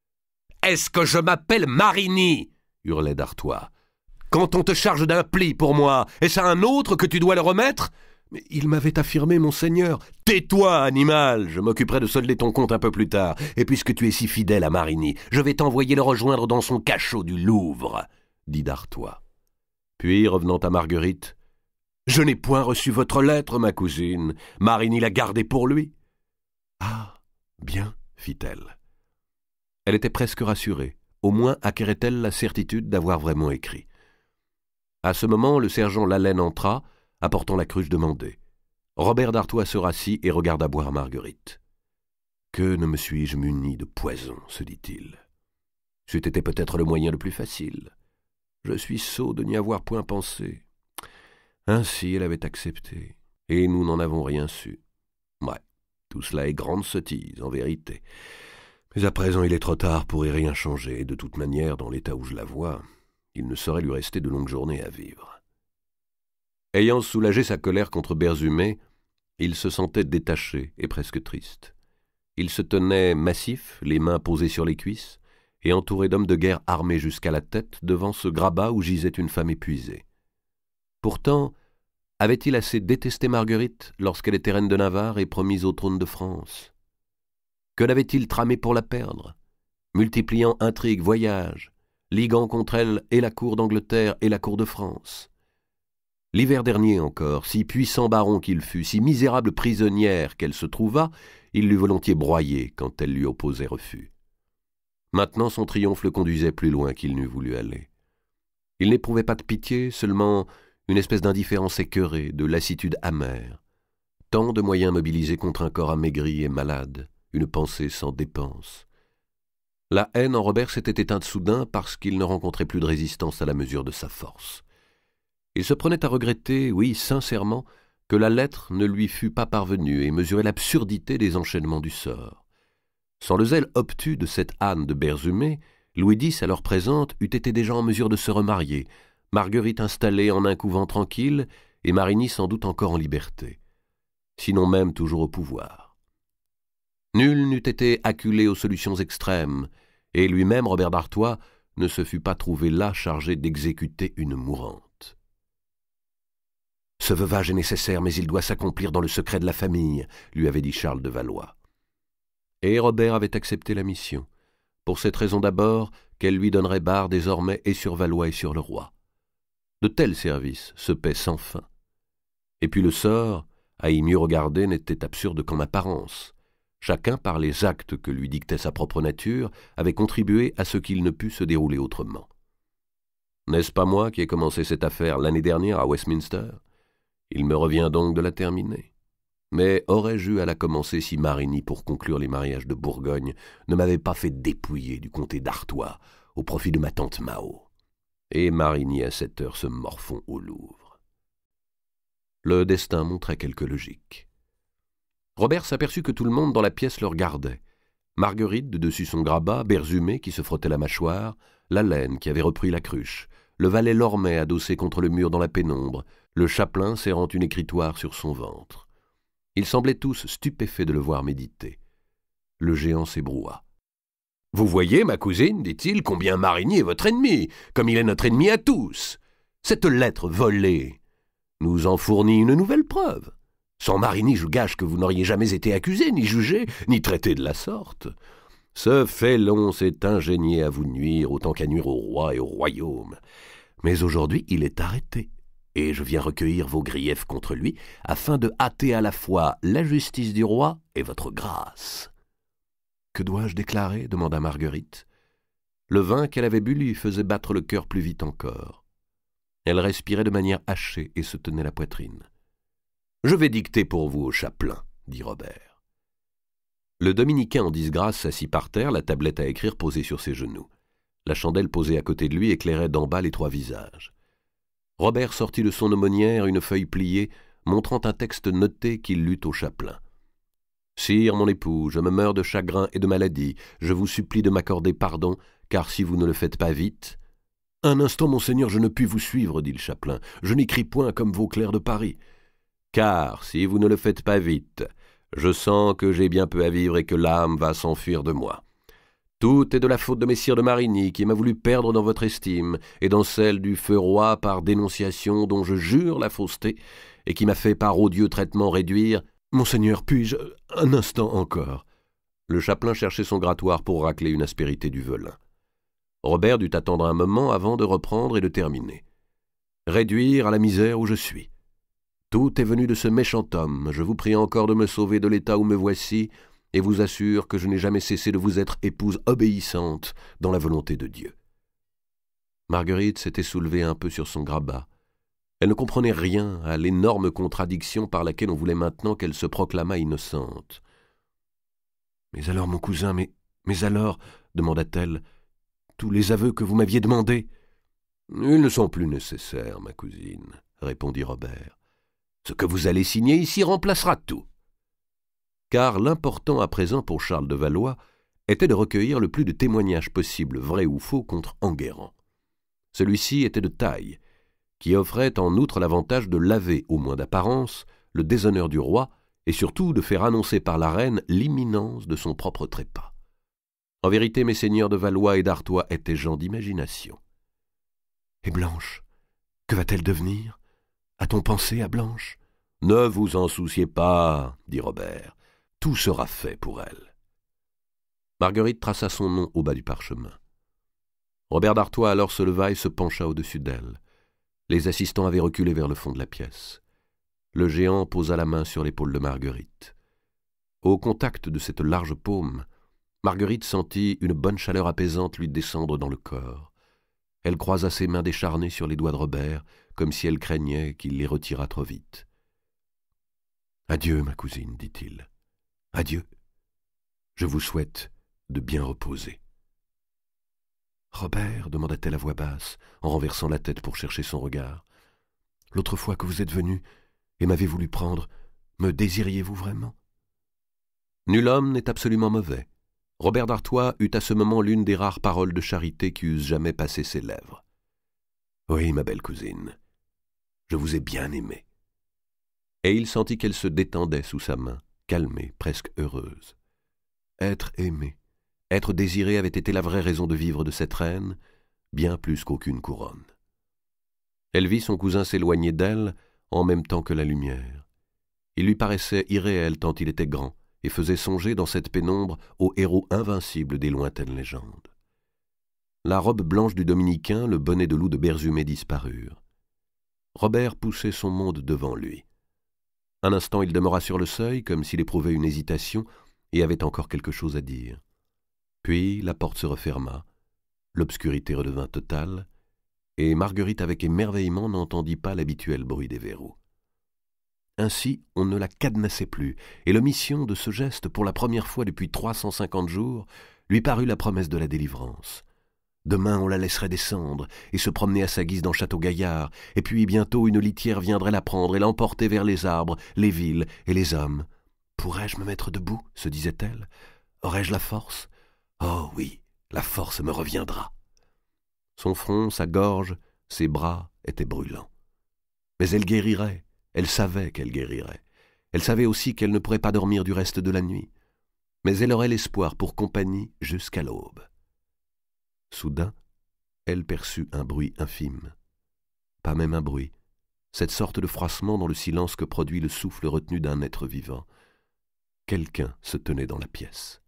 « Est-ce que je m'appelle Marigny ?» hurlait d'Artois. « Quand on te charge d'un pli pour moi, est-ce à un autre que tu dois le remettre ? Mais il m'avait affirmé, monseigneur. »« Tais-toi, animal, je m'occuperai de solder ton compte un peu plus tard, et puisque tu es si fidèle à Marigny, je vais t'envoyer le rejoindre dans son cachot du Louvre, » dit d'Artois. Puis, revenant à Marguerite, « Je n'ai point reçu votre lettre, ma cousine. Marigny l'a gardée pour lui. »« Ah, bien, fit-elle. » Elle était presque rassurée. Au moins acquérait-elle la certitude d'avoir vraiment écrit. À ce moment, le sergent Lalaine entra, apportant la cruche demandée. Robert d'Artois se rassit et regarda boire Marguerite. « Que ne me suis-je muni de poison, se dit-il. C'eût été peut-être le moyen le plus facile. Je suis sot de n'y avoir point pensé. Ainsi elle avait accepté, et nous n'en avons rien su. Ouais, tout cela est grande sottise, en vérité. Mais à présent il est trop tard pour y rien changer, et de toute manière, dans l'état où je la vois, il ne saurait lui rester de longues journées à vivre. Ayant soulagé sa colère contre Berzumet, il se sentait détaché et presque triste. Il se tenait massif, les mains posées sur les cuisses, et entouré d'hommes de guerre armés jusqu'à la tête devant ce grabat où gisait une femme épuisée. Pourtant, avait-il assez détesté Marguerite lorsqu'elle était reine de Navarre et promise au trône de France? Que n'avait-il tramé pour la perdre, multipliant intrigues, voyages, liguant contre elle et la cour d'Angleterre et la cour de France? L'hiver dernier encore, si puissant baron qu'il fût, si misérable prisonnière qu'elle se trouvât, il l'eût volontiers broyée quand elle lui opposait refus. Maintenant son triomphe le conduisait plus loin qu'il n'eût voulu aller. Il n'éprouvait pas de pitié, seulement une espèce d'indifférence écœurée, de lassitude amère. Tant de moyens mobilisés contre un corps amaigri et malade, une pensée sans dépense. La haine en Robert s'était éteinte soudain parce qu'il ne rencontrait plus de résistance à la mesure de sa force. Il se prenait à regretter, oui, sincèrement, que la lettre ne lui fût pas parvenue et mesurait l'absurdité des enchaînements du sort. Sans le zèle obtus de cette Anne de Berzumet, Louis X, alors présente, eût été déjà en mesure de se remarier, Marguerite installée en un couvent tranquille et Marigny sans doute encore en liberté, sinon même toujours au pouvoir. Nul n'eût été acculé aux solutions extrêmes, et lui-même, Robert d'Artois, ne se fût pas trouvé là chargé d'exécuter une mourante. « Ce veuvage est nécessaire, mais il doit s'accomplir dans le secret de la famille », lui avait dit Charles de Valois. Et Robert avait accepté la mission, pour cette raison d'abord qu'elle lui donnerait barre désormais et sur Valois et sur le roi. De tels services se paient sans fin. Et puis le sort, à y mieux regarder, n'était absurde qu'en apparence. Chacun, par les actes que lui dictait sa propre nature, avait contribué à ce qu'il ne pût se dérouler autrement. N'est-ce pas moi qui ai commencé cette affaire l'année dernière à Westminster ? Il me revient donc de la terminer. Mais aurais-je eu à la commencer si Marigny, pour conclure les mariages de Bourgogne, ne m'avait pas fait dépouiller du comté d'Artois au profit de ma tante Mao? Et Marigny à cette heure se morfond au Louvre. Le destin montrait quelque logique. Robert s'aperçut que tout le monde dans la pièce le regardait. Marguerite, de dessus son grabat, Berzumet qui se frottait la mâchoire, la laine qui avait repris la cruche, le valet Lormet adossé contre le mur dans la pénombre, le chapelain serrant une écritoire sur son ventre. Ils semblaient tous stupéfaits de le voir méditer. Le géant s'ébroua. « Vous voyez, ma cousine, dit-il, combien Marigny est votre ennemi, comme il est notre ennemi à tous. Cette lettre volée nous en fournit une nouvelle preuve. Sans Marigny, je gage que vous n'auriez jamais été accusé, ni jugé, ni traité de la sorte. Ce félon s'est ingénié à vous nuire autant qu'à nuire au roi et au royaume. Mais aujourd'hui, il est arrêté, et je viens recueillir vos griefs contre lui, afin de hâter à la fois la justice du roi et votre grâce. » « Que dois-je déclarer » demanda Marguerite. Le vin qu'elle avait bu lui faisait battre le cœur plus vite encore. Elle respirait de manière hachée et se tenait la poitrine. « Je vais dicter pour vous au chapelain, » dit Robert. Le dominicain en disgrâce s'assit par terre, la tablette à écrire posée sur ses genoux. La chandelle posée à côté de lui éclairait d'en bas les trois visages. Robert sortit de son aumônière une feuille pliée, montrant un texte noté qu'il lut au chapelain. « Sire, mon époux, je me meurs de chagrin et de maladie. Je vous supplie de m'accorder pardon, car si vous ne le faites pas vite... »« Un instant, monseigneur, je ne puis vous suivre, dit le chapelain. Je n'écris point comme vos clercs de Paris. Car si vous ne le faites pas vite, je sens que j'ai bien peu à vivre et que l'âme va s'enfuir de moi. Tout est de la faute de messire de Marigny, qui m'a voulu perdre dans votre estime et dans celle du feu roi par dénonciation dont je jure la fausseté, et qui m'a fait par odieux traitement réduire... »« Monseigneur, puis-je... un instant encore ?» Le chapelain cherchait son grattoir pour racler une aspérité du velin. Robert dut attendre un moment avant de reprendre et de terminer. « Réduire à la misère où je suis. Tout est venu de ce méchant homme. Je vous prie encore de me sauver de l'état où me voici, et vous assure que je n'ai jamais cessé de vous être épouse obéissante dans la volonté de Dieu. » Marguerite s'était soulevée un peu sur son grabat. Elle ne comprenait rien à l'énorme contradiction par laquelle on voulait maintenant qu'elle se proclamât innocente. « Mais alors, mon cousin, mais alors, demanda-t-elle, tous les aveux que vous m'aviez demandés ? » « Ils ne sont plus nécessaires, ma cousine. répondit Robert. « Ce que vous allez signer ici remplacera tout. » Car l'important à présent pour Charles de Valois était de recueillir le plus de témoignages possibles, vrais ou faux, contre Enguerrand. Celui-ci était de taille, qui offrait en outre l'avantage de laver, au moins d'apparence, le déshonneur du roi et surtout de faire annoncer par la reine l'imminence de son propre trépas. En vérité, mes seigneurs de Valois et d'Artois étaient gens d'imagination. « Et Blanche, que va-t-elle devenir? A-t-on pensé à Blanche ?»« Ne vous en souciez pas, dit Robert, tout sera fait pour elle. » Marguerite traça son nom au bas du parchemin. Robert d'Artois alors se leva et se pencha au-dessus d'elle. Les assistants avaient reculé vers le fond de la pièce. Le géant posa la main sur l'épaule de Marguerite. Au contact de cette large paume, Marguerite sentit une bonne chaleur apaisante lui descendre dans le corps. Elle croisa ses mains décharnées sur les doigts de Robert, comme si elle craignait qu'il les retirât trop vite. « Adieu, ma cousine, dit-il. Adieu. Je vous souhaite de bien reposer. » « Robert, demanda-t-elle à voix basse, en renversant la tête pour chercher son regard, l'autre fois que vous êtes venu et m'avez voulu prendre, me désiriez-vous vraiment? » Nul homme n'est absolument mauvais. Robert d'Artois eut à ce moment l'une des rares paroles de charité qui eussent jamais passé ses lèvres. « Oui, ma belle cousine, je vous ai bien aimée. » Et il sentit qu'elle se détendait sous sa main, calmée, presque heureuse. Être aimé, être désiré avait été la vraie raison de vivre de cette reine, bien plus qu'aucune couronne. Elle vit son cousin s'éloigner d'elle en même temps que la lumière. Il lui paraissait irréel tant il était grand et faisait songer dans cette pénombre aux héros invincibles des lointaines légendes. La robe blanche du dominicain, le bonnet de loup de Berzumé disparurent. Robert poussait son monde devant lui. Un instant il demeura sur le seuil comme s'il éprouvait une hésitation et avait encore quelque chose à dire. Puis la porte se referma, l'obscurité redevint totale, et Marguerite avec émerveillement n'entendit pas l'habituel bruit des verrous. Ainsi on ne la cadenassait plus, et l'omission de ce geste pour la première fois depuis 350 jours lui parut la promesse de la délivrance. Demain on la laisserait descendre et se promener à sa guise dans Château-Gaillard, et puis bientôt une litière viendrait la prendre et l'emporter vers les arbres, les villes et les hommes. « Pourrais-je me mettre debout ?» se disait-elle. « Aurais-je la force ? Oh oui, la force me reviendra. » Son front, sa gorge, ses bras étaient brûlants. Mais elle guérirait, elle savait qu'elle guérirait. Elle savait aussi qu'elle ne pourrait pas dormir du reste de la nuit. Mais elle aurait l'espoir pour compagnie jusqu'à l'aube. Soudain, elle perçut un bruit infime. Pas même un bruit, cette sorte de froissement dans le silence que produit le souffle retenu d'un être vivant. Quelqu'un se tenait dans la pièce.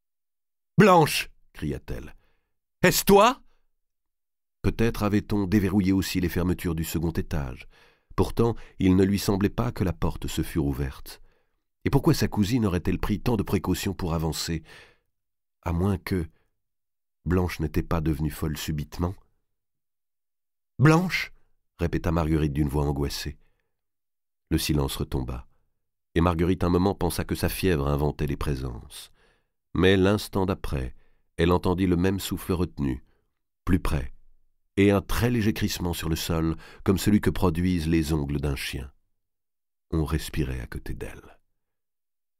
« Blanche !» cria-t-elle. « Est-ce toi ?» Peut-être avait-on déverrouillé aussi les fermetures du second étage. Pourtant, il ne lui semblait pas que la porte se fût ouverte. Et pourquoi sa cousine aurait-elle pris tant de précautions pour avancer? À moins que Blanche n'était pas devenue folle subitement. « Blanche !» répéta Marguerite d'une voix angoissée. Le silence retomba, et Marguerite un moment pensa que sa fièvre inventait les présences. Mais l'instant d'après, elle entendit le même souffle retenu, plus près, et un très léger crissement sur le sol, comme celui que produisent les ongles d'un chien. On respirait à côté d'elle.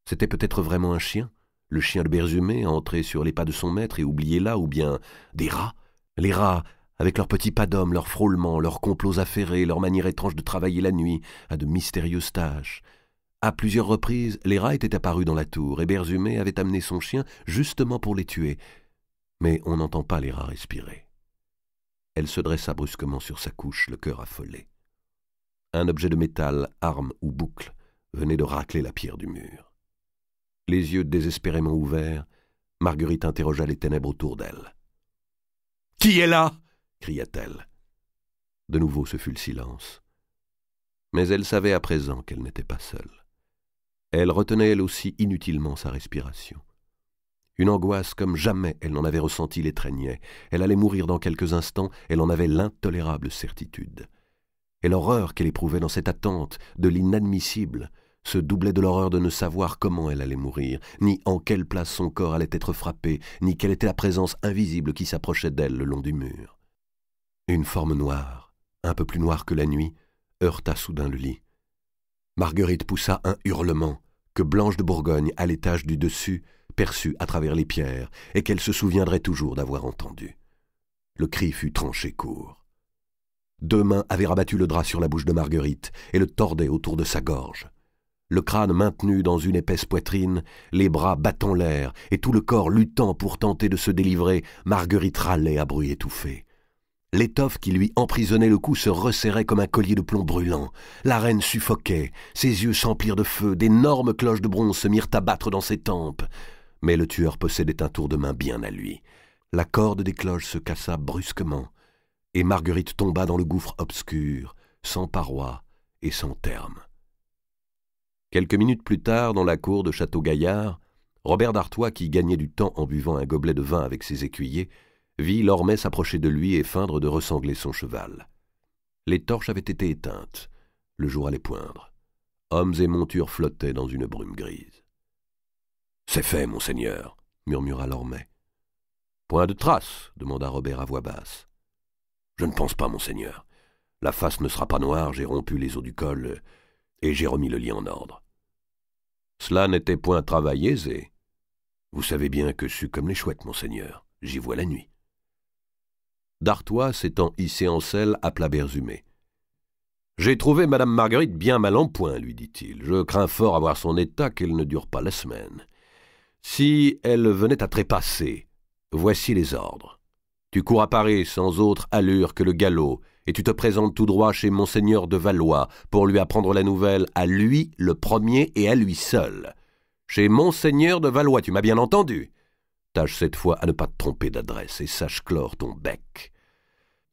C'était peut-être vraiment un chien, le chien de Berzumé, entré sur les pas de son maître et oublié là, ou bien des rats, les rats, avec leurs petits pas d'homme, leurs frôlements, leurs complots affairés, leur manière étrange de travailler la nuit, à de mystérieuses tâches. À plusieurs reprises, les rats étaient apparus dans la tour, et Berzumé avait amené son chien justement pour les tuer. Mais on n'entend pas les rats respirer. Elle se dressa brusquement sur sa couche, le cœur affolé. Un objet de métal, arme ou boucle, venait de racler la pierre du mur. Les yeux désespérément ouverts, Marguerite interrogea les ténèbres autour d'elle. « Qui est là ?» cria-t-elle. De nouveau ce fut le silence. Mais elle savait à présent qu'elle n'était pas seule. Elle retenait elle aussi inutilement sa respiration. Une angoisse comme jamais elle n'en avait ressenti l'étreignait. Elle allait mourir dans quelques instants, elle en avait l'intolérable certitude. Et l'horreur qu'elle éprouvait dans cette attente de l'inadmissible se doublait de l'horreur de ne savoir comment elle allait mourir, ni en quelle place son corps allait être frappé, ni quelle était la présence invisible qui s'approchait d'elle le long du mur. Une forme noire, un peu plus noire que la nuit, heurta soudain le lit. Marguerite poussa un hurlement que Blanche de Bourgogne, à l'étage du dessus, perçut à travers les pierres et qu'elle se souviendrait toujours d'avoir entendu. Le cri fut tranché court. 2 mains avaient rabattu le drap sur la bouche de Marguerite et le tordaient autour de sa gorge. Le crâne maintenu dans une épaisse poitrine, les bras battant l'air et tout le corps luttant pour tenter de se délivrer, Marguerite râlait à bruit étouffé. L'étoffe qui lui emprisonnait le cou se resserrait comme un collier de plomb brûlant. La reine suffoquait, ses yeux s'emplirent de feu, d'énormes cloches de bronze se mirent à battre dans ses tempes. Mais le tueur possédait un tour de main bien à lui. La corde des cloches se cassa brusquement, et Marguerite tomba dans le gouffre obscur, sans paroi et sans terme. Quelques minutes plus tard, dans la cour de Château-Gaillard, Robert d'Artois, qui gagnait du temps en buvant un gobelet de vin avec ses écuyers, vit Lormet s'approcher de lui et feindre de ressangler son cheval. Les torches avaient été éteintes. Le jour allait poindre. Hommes et montures flottaient dans une brume grise. « C'est fait, monseigneur, » murmura Lormet. « Point de trace » demanda Robert à voix basse. « Je ne pense pas, monseigneur. La face ne sera pas noire, j'ai rompu les os du col et j'ai remis le lit en ordre. » Cela n'était point travail aisé. Vous savez bien que je suis comme les chouettes, monseigneur. J'y vois la nuit. D'Artois, s'étant hissé en selle, appela Berzumet. « J'ai trouvé madame Marguerite bien mal en point, lui dit-il. Je crains fort à voir son état qu'elle ne dure pas la semaine. Si elle venait à trépasser, voici les ordres. Tu cours à Paris sans autre allure que le galop, et tu te présentes tout droit chez monseigneur de Valois pour lui apprendre la nouvelle à lui le premier et à lui seul. Chez monseigneur de Valois, tu m'as bien entendu. Tâche cette fois à ne pas te tromper d'adresse et sache clore ton bec.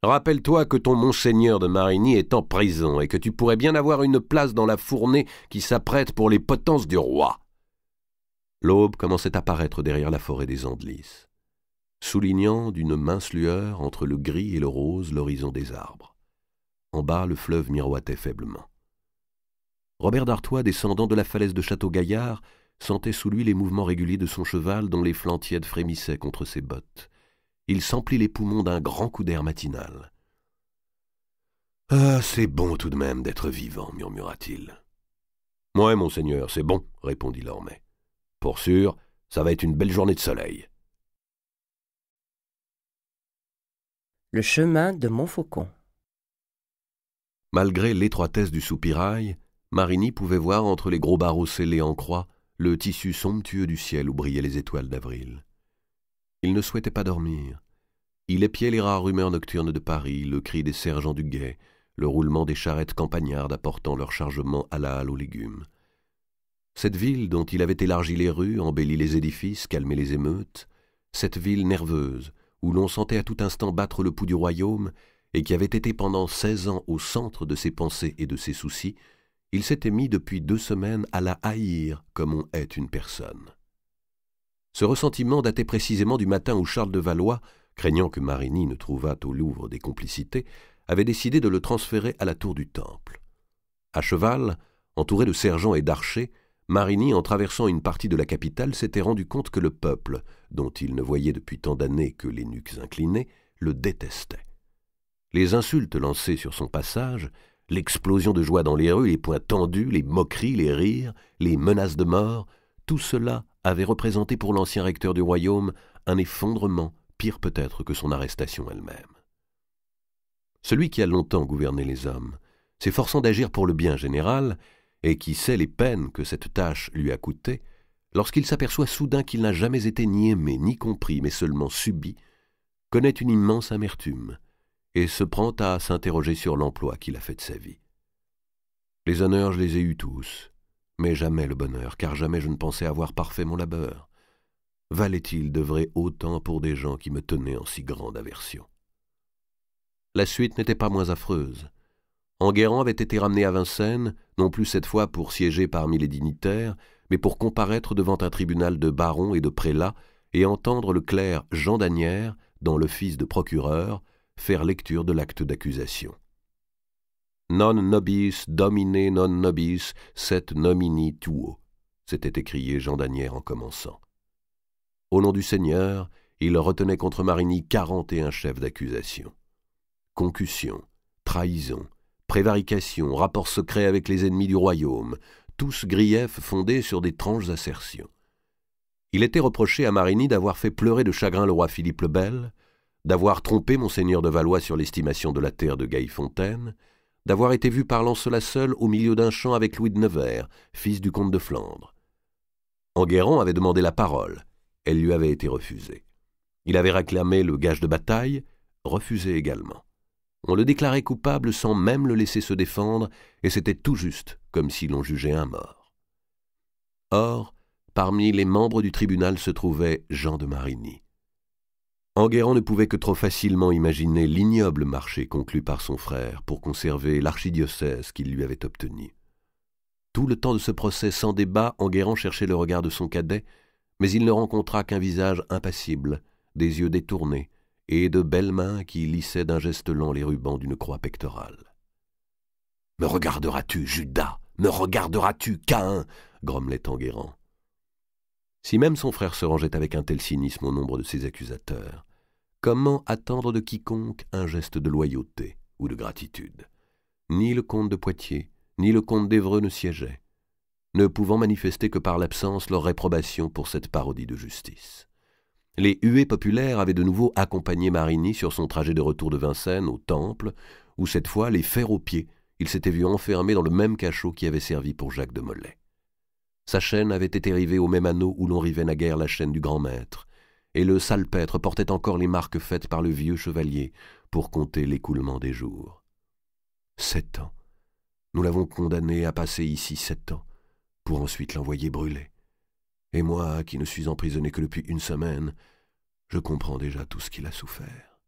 Rappelle-toi que ton monseigneur de Marigny est en prison et que tu pourrais bien avoir une place dans la fournée qui s'apprête pour les potences du roi. » L'aube commençait à paraître derrière la forêt des Andelys, soulignant d'une mince lueur entre le gris et le rose l'horizon des arbres. En bas, le fleuve miroitait faiblement. Robert d'Artois, descendant de la falaise de Château-Gaillard, sentait sous lui les mouvements réguliers de son cheval dont les flancs tièdes frémissaient contre ses bottes. Il s'emplit les poumons d'un grand coup d'air matinal. « Ah, c'est bon tout de même d'être vivant, murmura-t-il. »« Ouais, monseigneur, c'est bon, répondit Lormet. Pour sûr, ça va être une belle journée de soleil. » Le chemin de Montfaucon. Malgré l'étroitesse du soupirail, Marigny pouvait voir entre les gros barreaux scellés en croix le tissu somptueux du ciel où brillaient les étoiles d'avril. Il ne souhaitait pas dormir. Il épiait les rares rumeurs nocturnes de Paris, le cri des sergents du guet, le roulement des charrettes campagnardes apportant leur chargement à la halle aux légumes. Cette ville dont il avait élargi les rues, embelli les édifices, calmé les émeutes, cette ville nerveuse, où l'on sentait à tout instant battre le pouls du royaume, et qui avait été pendant 16 ans au centre de ses pensées et de ses soucis, il s'était mis depuis 2 semaines à la haïr comme on hait une personne. Ce ressentiment datait précisément du matin où Charles de Valois, craignant que Marigny ne trouvât au Louvre des complicités, avait décidé de le transférer à la tour du Temple. À cheval, entouré de sergents et d'archers, Marigny, en traversant une partie de la capitale, s'était rendu compte que le peuple, dont il ne voyait depuis tant d'années que les nuques inclinées, le détestait. Les insultes lancées sur son passage, l'explosion de joie dans les rues, les poings tendus, les moqueries, les rires, les menaces de mort, tout cela avait représenté pour l'ancien recteur du royaume un effondrement, pire peut-être que son arrestation elle-même. Celui qui a longtemps gouverné les hommes, s'efforçant d'agir pour le bien général, et qui sait les peines que cette tâche lui a coûté, lorsqu'il s'aperçoit soudain qu'il n'a jamais été ni aimé, ni compris, mais seulement subi, connaît une immense amertume, et se prend à s'interroger sur l'emploi qu'il a fait de sa vie. Les honneurs, je les ai eus tous, mais jamais le bonheur, car jamais je ne pensais avoir parfait mon labeur. Valait-il d'œuvrer autant pour des gens qui me tenaient en si grande aversion? La suite n'était pas moins affreuse. Enguerrand avait été ramené à Vincennes, non plus cette fois pour siéger parmi les dignitaires, mais pour comparaître devant un tribunal de barons et de prélats et entendre le clerc Jean d'Asnières, dans l'office de procureur, faire lecture de l'acte d'accusation. « Non nobis domine non nobis set nomini tuo », s'était écrié Jean d'Asnières en commençant. Au nom du Seigneur, il retenait contre Marigny 41 chefs d'accusation. Concussion, trahison, prévarication, rapports secrets avec les ennemis du royaume, tous griefs fondés sur d'étranges assertions. Il était reproché à Marigny d'avoir fait pleurer de chagrin le roi Philippe le Bel, d'avoir trompé monseigneur de Valois sur l'estimation de la terre de Gaillefontaine, d'avoir été vu parlant cela seul au milieu d'un champ avec Louis de Nevers, fils du comte de Flandre. Enguerrand avait demandé la parole, elle lui avait été refusée. Il avait réclamé le gage de bataille, refusé également. On le déclarait coupable sans même le laisser se défendre, et c'était tout juste comme si l'on jugeait un mort. Or, parmi les membres du tribunal se trouvait Jean de Marigny. Enguerrand ne pouvait que trop facilement imaginer l'ignoble marché conclu par son frère pour conserver l'archidiocèse qu'il lui avait obtenu. Tout le temps de ce procès sans débat, Enguerrand cherchait le regard de son cadet, mais il ne rencontra qu'un visage impassible, des yeux détournés, et de belles mains qui lissaient d'un geste lent les rubans d'une croix pectorale. « Me regarderas-tu, Judas? Me regarderas-tu, Caïn ?» grommelait Enguerrand. Si même son frère se rangeait avec un tel cynisme au nombre de ses accusateurs, comment attendre de quiconque un geste de loyauté ou de gratitude? Ni le comte de Poitiers, ni le comte d'Évreux ne siégeaient, ne pouvant manifester que par l'absence leur réprobation pour cette parodie de justice. Les huées populaires avaient de nouveau accompagné Marigny sur son trajet de retour de Vincennes au Temple, où cette fois, les fers aux pieds, il s'était vu enfermé dans le même cachot qui avait servi pour Jacques de Molay. Sa chaîne avait été rivée au même anneau où l'on rivait naguère la chaîne du grand maître, et le salpêtre portait encore les marques faites par le vieux chevalier pour compter l'écoulement des jours. 7 ans. Nous l'avons condamné à passer ici 7 ans, pour ensuite l'envoyer brûler. Et moi, qui ne suis emprisonné que depuis 1 semaine, je comprends déjà tout ce qu'il a souffert.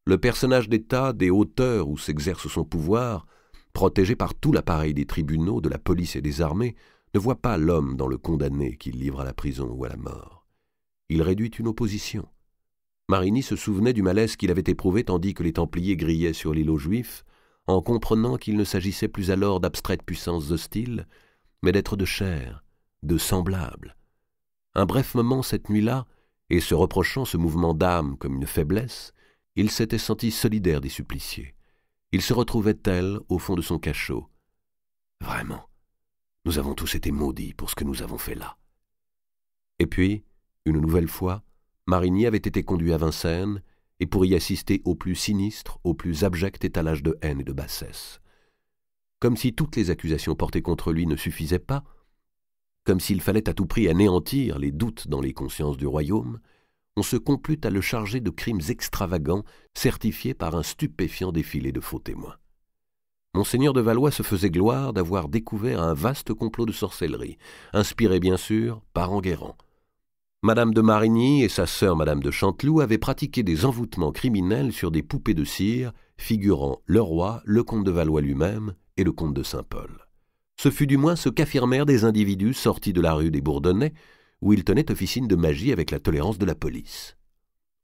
Le personnage d'État des hauteurs où s'exerce son pouvoir, protégé par tout l'appareil des tribunaux, de la police et des armées, ne voit pas l'homme dans le condamné qu'il livre à la prison ou à la mort. Il réduit une opposition. Marigny se souvenait du malaise qu'il avait éprouvé tandis que les Templiers grillaient sur l'île aux Juifs, en comprenant qu'il ne s'agissait plus alors d'abstraites puissances hostiles, mais d'êtres de chair, de semblables. Un bref moment cette nuit-là, et se reprochant ce mouvement d'âme comme une faiblesse, il s'était senti solidaire des suppliciés. Il se retrouvait tel au fond de son cachot. Vraiment, nous avons tous été maudits pour ce que nous avons fait là. Et puis, une nouvelle fois, Marigny avait été conduit à Vincennes, et pour y assister au plus sinistre, au plus abject étalage de haine et de bassesse. Comme si toutes les accusations portées contre lui ne suffisaient pas, comme s'il fallait à tout prix anéantir les doutes dans les consciences du royaume, on se complut à le charger de crimes extravagants certifiés par un stupéfiant défilé de faux témoins. Monseigneur de Valois se faisait gloire d'avoir découvert un vaste complot de sorcellerie, inspiré bien sûr par Enguerrand. Madame de Marigny et sa sœur Madame de Chanteloup avaient pratiqué des envoûtements criminels sur des poupées de cire figurant le roi, le comte de Valois lui-même et le comte de Saint-Pol. Ce fut du moins ce qu'affirmèrent des individus sortis de la rue des Bourdonnais, où ils tenaient officine de magie avec la tolérance de la police.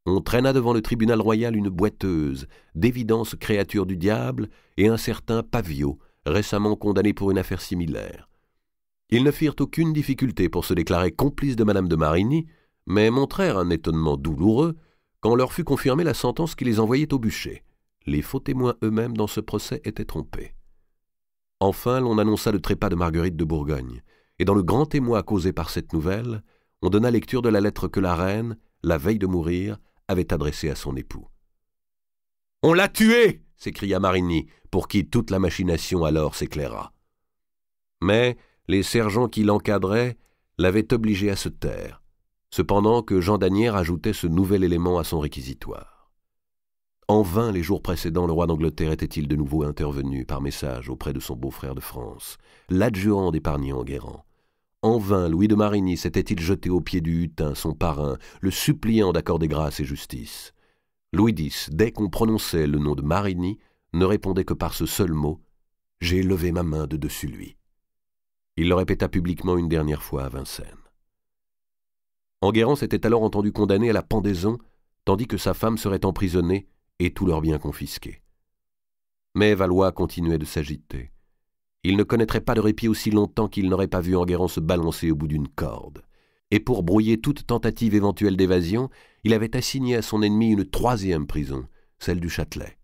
On traîna devant le tribunal royal une boiteuse, d'évidence créature du diable, et un certain Paviot, récemment condamné pour une affaire similaire. Ils ne firent aucune difficulté pour se déclarer complices de Madame de Marigny, mais montrèrent un étonnement douloureux quand leur fut confirmée la sentence qui les envoyait au bûcher. Les faux témoins eux-mêmes dans ce procès étaient trompés. Enfin, l'on annonça le trépas de Marguerite de Bourgogne, et dans le grand émoi causé par cette nouvelle, on donna lecture de la lettre que la reine, la veille de mourir, avait adressée à son époux. « On l'a tué !» s'écria Marigny, pour qui toute la machination alors s'éclaira. Mais les sergents qui l'encadraient l'avaient obligé à se taire, cependant que Jean d'Asnières ajoutait ce nouvel élément à son réquisitoire. En vain, les jours précédents, le roi d'Angleterre était-il de nouveau intervenu par message auprès de son beau-frère de France, l'adjurant d'épargner Enguerrand. En vain, Louis de Marigny s'était-il jeté aux pieds du Hutin, son parrain, le suppliant d'accorder grâce et justice. Louis X, dès qu'on prononçait le nom de Marigny, ne répondait que par ce seul mot « J'ai levé ma main de dessus lui ». Il le répéta publiquement une dernière fois à Vincennes. Enguerrand s'était alors entendu condamné à la pendaison, tandis que sa femme serait emprisonnée et tous leurs biens confisqués. Mais Valois continuait de s'agiter. Il ne connaîtrait pas de répit aussi longtemps qu'il n'aurait pas vu Enguerrand se balancer au bout d'une corde. Et pour brouiller toute tentative éventuelle d'évasion, il avait assigné à son ennemi une 3e prison, celle du Châtelet.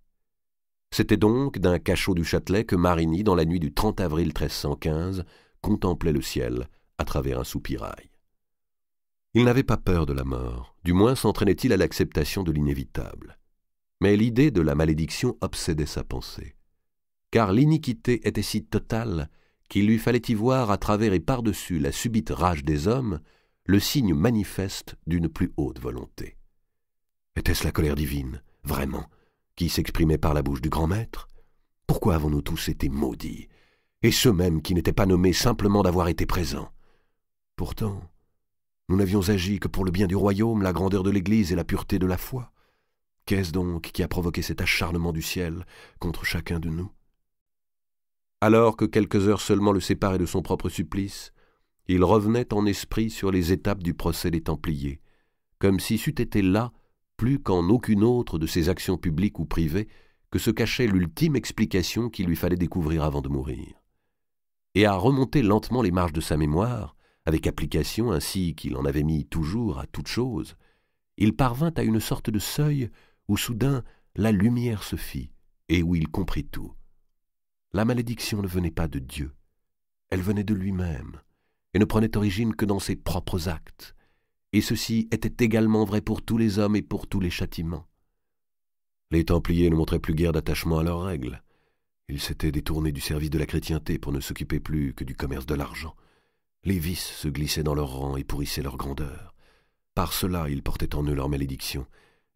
C'était donc d'un cachot du Châtelet que Marigny, dans la nuit du 30 avril 1315, contemplait le ciel à travers un soupirail. Il n'avait pas peur de la mort, du moins s'entraînait-il à l'acceptation de l'inévitable. Mais l'idée de la malédiction obsédait sa pensée. Car l'iniquité était si totale qu'il lui fallait y voir à travers et par-dessus la subite rage des hommes le signe manifeste d'une plus haute volonté. Était-ce la colère divine, vraiment, qui s'exprimait par la bouche du grand maître? Pourquoi avons-nous tous été maudits, et ceux mêmes qui n'étaient pas nommés simplement d'avoir été présents? Pourtant, nous n'avions agi que pour le bien du royaume, la grandeur de l'Église et la pureté de la foi. Qu'est-ce donc qui a provoqué cet acharnement du ciel contre chacun de nous? Alors que quelques heures seulement le séparaient de son propre supplice, il revenait en esprit sur les étapes du procès des Templiers, comme si c'eût été là, plus qu'en aucune autre de ses actions publiques ou privées, que se cachait l'ultime explication qu'il lui fallait découvrir avant de mourir. Et à remonter lentement les marges de sa mémoire, avec application ainsi qu'il en avait mis toujours à toute chose, il parvint à une sorte de seuil où soudain la lumière se fit et où il comprit tout. La malédiction ne venait pas de Dieu, elle venait de lui-même et ne prenait origine que dans ses propres actes, et ceci était également vrai pour tous les hommes et pour tous les châtiments. Les Templiers ne montraient plus guère d'attachement à leurs règles. Ils s'étaient détournés du service de la chrétienté pour ne s'occuper plus que du commerce de l'argent. Les vices se glissaient dans leurs rangs et pourrissaient leur grandeur. Par cela, ils portaient en eux leur malédiction,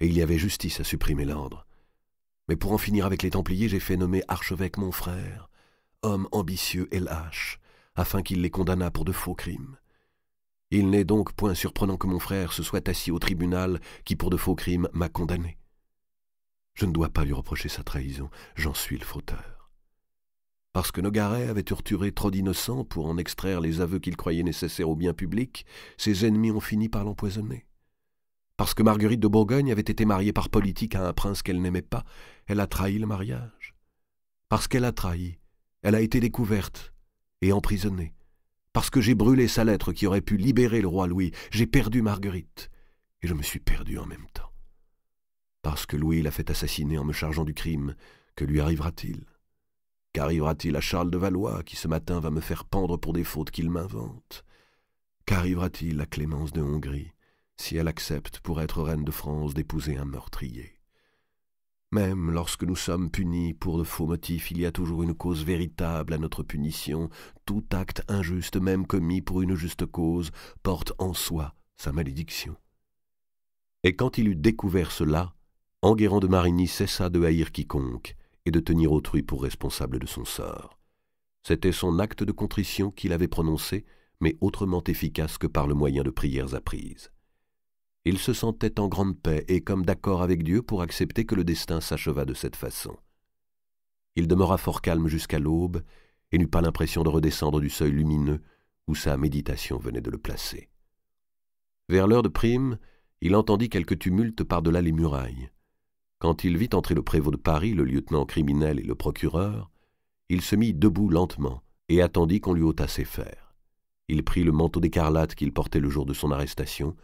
et il y avait justice à supprimer l'ordre. Mais pour en finir avec les Templiers, j'ai fait nommer archevêque mon frère, homme ambitieux et lâche, afin qu'il les condamnât pour de faux crimes. Il n'est donc point surprenant que mon frère se soit assis au tribunal qui, pour de faux crimes, m'a condamné. Je ne dois pas lui reprocher sa trahison, j'en suis le fauteur. Parce que Nogaret avait torturé trop d'innocents pour en extraire les aveux qu'il croyait nécessaires au bien public, ses ennemis ont fini par l'empoisonner. Parce que Marguerite de Bourgogne avait été mariée par politique à un prince qu'elle n'aimait pas, elle a trahi le mariage. Parce qu'elle a trahi, elle a été découverte et emprisonnée. Parce que j'ai brûlé sa lettre qui aurait pu libérer le roi Louis, j'ai perdu Marguerite, et je me suis perdu en même temps. Parce que Louis l'a fait assassiner en me chargeant du crime, que lui arrivera-t-il? Qu'arrivera-t-il à Charles de Valois, qui ce matin va me faire pendre pour des fautes qu'il m'invente? Qu'arrivera-t-il à Clémence de Hongrie, si elle accepte, pour être reine de France, d'épouser un meurtrier? Même lorsque nous sommes punis pour de faux motifs, il y a toujours une cause véritable à notre punition. Tout acte injuste, même commis pour une juste cause, porte en soi sa malédiction. Et quand il eut découvert cela, Enguerrand de Marigny cessa de haïr quiconque et de tenir autrui pour responsable de son sort. C'était son acte de contrition qu'il avait prononcé, mais autrement efficace que par le moyen de prières apprises. Il se sentait en grande paix et comme d'accord avec Dieu pour accepter que le destin s'achevât de cette façon. Il demeura fort calme jusqu'à l'aube et n'eut pas l'impression de redescendre du seuil lumineux où sa méditation venait de le placer. Vers l'heure de prime, il entendit quelques tumultes par-delà les murailles. Quand il vit entrer le prévôt de Paris, le lieutenant criminel et le procureur, il se mit debout lentement et attendit qu'on lui ôtât ses fers. Il prit le manteau d'écarlate qu'il portait le jour de son arrestation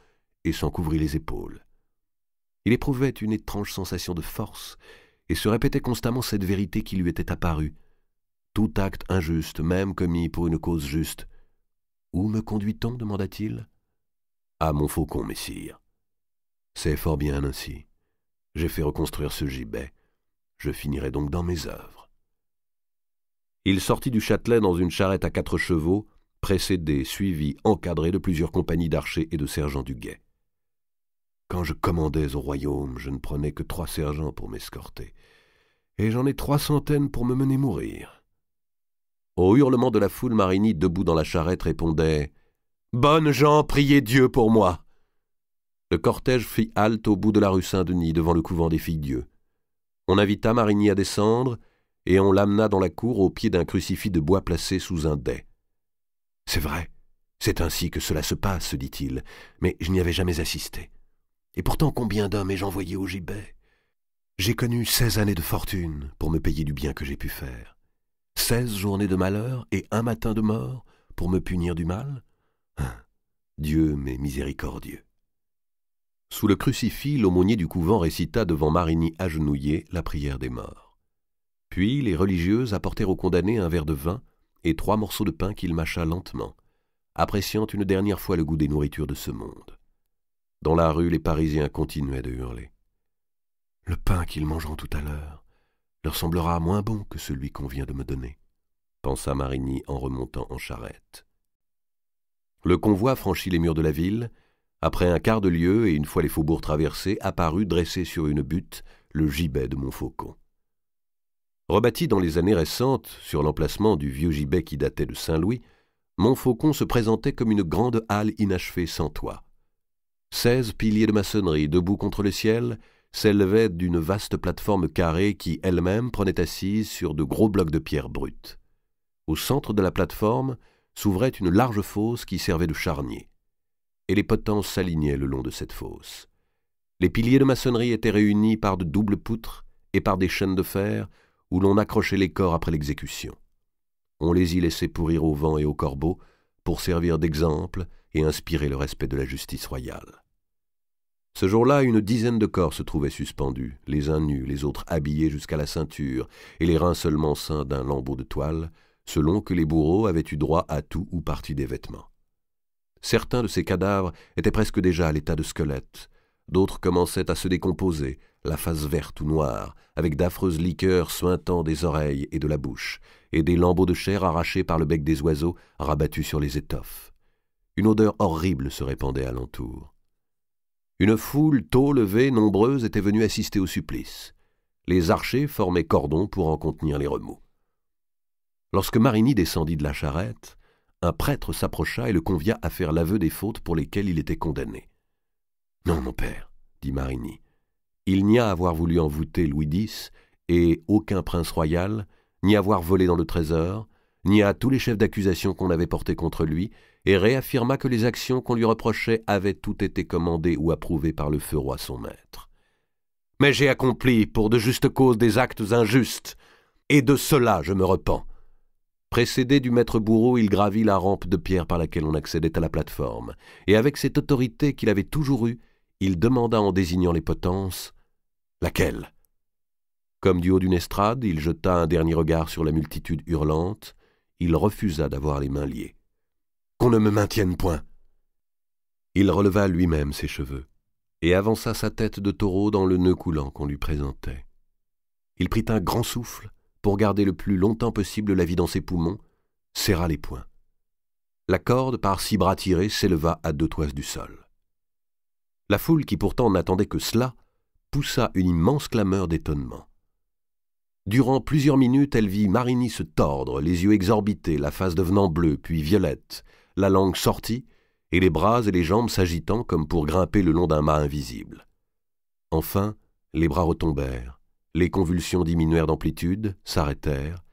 et s'en couvrit les épaules. Il éprouvait une étrange sensation de force et se répétait constamment cette vérité qui lui était apparue. Tout acte injuste, même commis pour une cause juste. « Où me conduit-on » demanda-t-il. « À Montfaucon, messire. »« C'est fort bien ainsi. J'ai fait reconstruire ce gibet. Je finirai donc dans mes œuvres. » Il sortit du Châtelet dans une charrette à 4 chevaux, précédé, suivi, encadré de plusieurs compagnies d'archers et de sergents du guet. Quand je commandais au royaume, je ne prenais que 3 sergents pour m'escorter, et j'en ai 300 pour me mener mourir. Au hurlement de la foule, Marigny, debout dans la charrette, répondait « Bonnes gens, priez Dieu pour moi !» Le cortège fit halte au bout de la rue Saint-Denis, devant le couvent des Filles-Dieu. On invita Marigny à descendre, et on l'amena dans la cour au pied d'un crucifix de bois placé sous un dais. « C'est vrai, c'est ainsi que cela se passe, se dit-il, mais je n'y avais jamais assisté. Et pourtant combien d'hommes ai-je envoyés au gibet? J'ai connu 16 années de fortune pour me payer du bien que j'ai pu faire. 16 journées de malheur et 1 matin de mort pour me punir du mal? Dieu m'est miséricordieux. » Sous le crucifix, l'aumônier du couvent récita devant Marigny agenouillé la prière des morts. Puis les religieuses apportèrent au condamné un verre de vin et 3 morceaux de pain qu'il mâcha lentement, appréciant une dernière fois le goût des nourritures de ce monde. Dans la rue, les Parisiens continuaient de hurler. « Le pain qu'ils mangeront tout à l'heure leur semblera moins bon que celui qu'on vient de me donner, » pensa Marigny en remontant en charrette. Le convoi franchit les murs de la ville. Après un quart de lieue et une fois les faubourgs traversés, apparut dressé sur une butte le gibet de Montfaucon. Rebâti dans les années récentes, sur l'emplacement du vieux gibet qui datait de Saint-Louis, Montfaucon se présentait comme une grande halle inachevée sans toit. 16 piliers de maçonnerie debout contre le ciel s'élevaient d'une vaste plateforme carrée qui elle-même prenait assise sur de gros blocs de pierre brute. Au centre de la plateforme s'ouvrait une large fosse qui servait de charnier, et les potences s'alignaient le long de cette fosse. Les piliers de maçonnerie étaient réunis par de doubles poutres et par des chaînes de fer où l'on accrochait les corps après l'exécution. On les y laissait pourrir au vent et aux corbeaux pour servir d'exemple et inspirer le respect de la justice royale. Ce jour-là, une dizaine de corps se trouvaient suspendus, les uns nus, les autres habillés jusqu'à la ceinture et les reins seulement ceints d'un lambeau de toile, selon que les bourreaux avaient eu droit à tout ou partie des vêtements. Certains de ces cadavres étaient presque déjà à l'état de squelettes, d'autres commençaient à se décomposer, la face verte ou noire, avec d'affreuses liqueurs suintant des oreilles et de la bouche, et des lambeaux de chair arrachés par le bec des oiseaux rabattus sur les étoffes. Une odeur horrible se répandait alentour. Une foule tôt levée, nombreuse, était venue assister au supplice. Les archers formaient cordon pour en contenir les remous. Lorsque Marigny descendit de la charrette, un prêtre s'approcha et le convia à faire l'aveu des fautes pour lesquelles il était condamné. « Non, mon père, » dit Marigny, « il n'y a à avoir voulu envoûter Louis X et aucun prince royal, ni avoir volé dans le trésor, ni à tous les chefs d'accusation qu'on avait portés contre lui, et réaffirma que les actions qu'on lui reprochait avaient toutes été commandées ou approuvées par le feu roi son maître. « Mais j'ai accompli pour de justes causes des actes injustes, et de cela je me repens. » Précédé du maître bourreau, il gravit la rampe de pierre par laquelle on accédait à la plateforme, et avec cette autorité qu'il avait toujours eue, il demanda en désignant les potences « Laquelle ?» Comme du haut d'une estrade, il jeta un dernier regard sur la multitude hurlante. Il refusa d'avoir les mains liées. « Qu'on ne me maintienne point !» Il releva lui-même ses cheveux et avança sa tête de taureau dans le nœud coulant qu'on lui présentait. Il prit un grand souffle pour garder le plus longtemps possible la vie dans ses poumons, serra les poings. La corde, par 6 bras tirés, s'éleva à 2 toises du sol. La foule, qui pourtant n'attendait que cela, poussa une immense clameur d'étonnement. Durant plusieurs minutes, elle vit Marigny se tordre, les yeux exorbités, la face devenant bleue, puis violette, la langue sortie, et les bras et les jambes s'agitant comme pour grimper le long d'un mât invisible. Enfin, les bras retombèrent, les convulsions diminuèrent d'amplitude, s'arrêtèrent,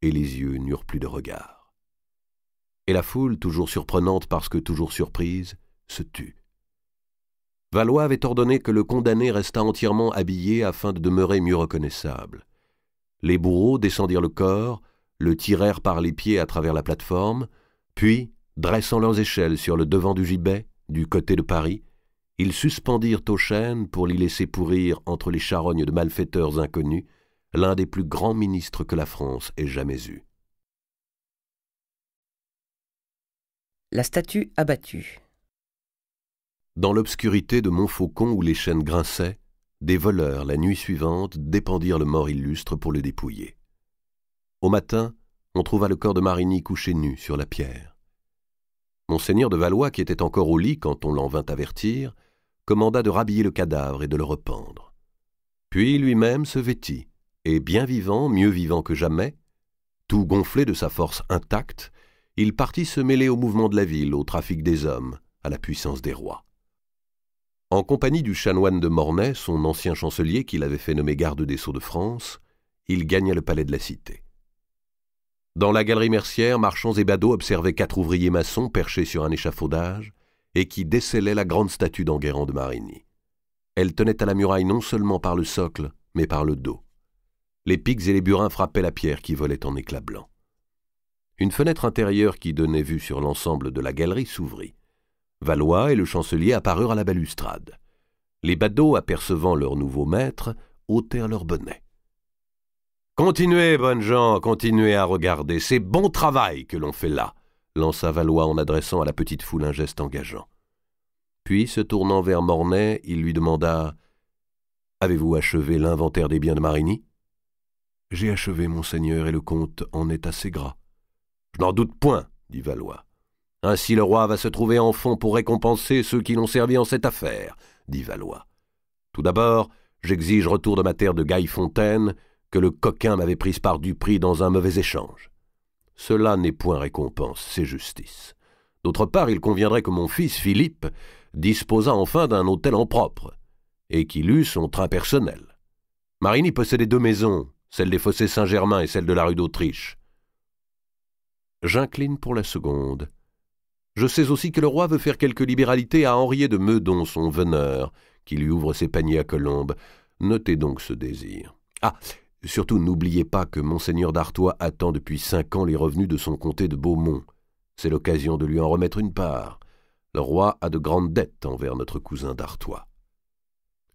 et les yeux n'eurent plus de regard. Et la foule, toujours surprenante parce que toujours surprise, se tut. Valois avait ordonné que le condamné restât entièrement habillé afin de demeurer mieux reconnaissable. Les bourreaux descendirent le corps, le tirèrent par les pieds à travers la plateforme, puis, dressant leurs échelles sur le devant du gibet, du côté de Paris, ils suspendirent aux chaînes pour l'y laisser pourrir entre les charognes de malfaiteurs inconnus, l'un des plus grands ministres que la France ait jamais eu. La statue abattue. Dans l'obscurité de Montfaucon où les chaînes grinçaient, des voleurs, la nuit suivante, dépendirent le mort illustre pour le dépouiller. Au matin, on trouva le corps de Marigny couché nu sur la pierre. Monseigneur de Valois, qui était encore au lit quand on l'en vint avertir, commanda de rhabiller le cadavre et de le rependre. Puis lui-même se vêtit, et bien vivant, mieux vivant que jamais, tout gonflé de sa force intacte, il partit se mêler au mouvement de la ville, au trafic des hommes, à la puissance des rois. En compagnie du chanoine de Mornay, son ancien chancelier qu'il avait fait nommer garde des Sceaux de France, il gagna le palais de la Cité. Dans la galerie Mercière, marchands et badauds observaient 4 ouvriers maçons perchés sur un échafaudage et qui décellaient la grande statue d'Enguerrand de Marigny. Elle tenait à la muraille non seulement par le socle, mais par le dos. Les pics et les burins frappaient la pierre qui volait en éclats blancs. Une fenêtre intérieure qui donnait vue sur l'ensemble de la galerie s'ouvrit. Valois et le chancelier apparurent à la balustrade. Les badauds, apercevant leur nouveau maître, ôtèrent leurs bonnets. Continuez, bonnes gens, continuez à regarder. C'est bon travail que l'on fait là, lança Valois en adressant à la petite foule un geste engageant. Puis, se tournant vers Mornay, il lui demanda « Avez-vous achevé l'inventaire des biens de Marigny ?»« J'ai achevé, monseigneur, et le compte en est assez gras. »« Je n'en doute point, » dit Valois. « Ainsi le roi va se trouver en fonds pour récompenser ceux qui l'ont servi en cette affaire, » dit Valois. « Tout d'abord, j'exige retour de ma terre de Gaillefontaine, que le coquin m'avait prise par du prix dans un mauvais échange. Cela n'est point récompense, c'est justice. D'autre part, il conviendrait que mon fils, Philippe, disposât enfin d'un hôtel en propre, et qu'il eût son train personnel. Marigny possédait 2 maisons, celle des Fossés Saint-Germain et celle de la rue d'Autriche. J'incline pour la seconde. Je sais aussi que le roi veut faire quelque libéralité à Henriet de Meudon, son veneur, qui lui ouvre ses paniers à Colombes. Notez donc ce désir. Ah, surtout n'oubliez pas que monseigneur d'Artois attend depuis 5 ans les revenus de son comté de Beaumont. C'est l'occasion de lui en remettre une part. Le roi a de grandes dettes envers notre cousin d'Artois.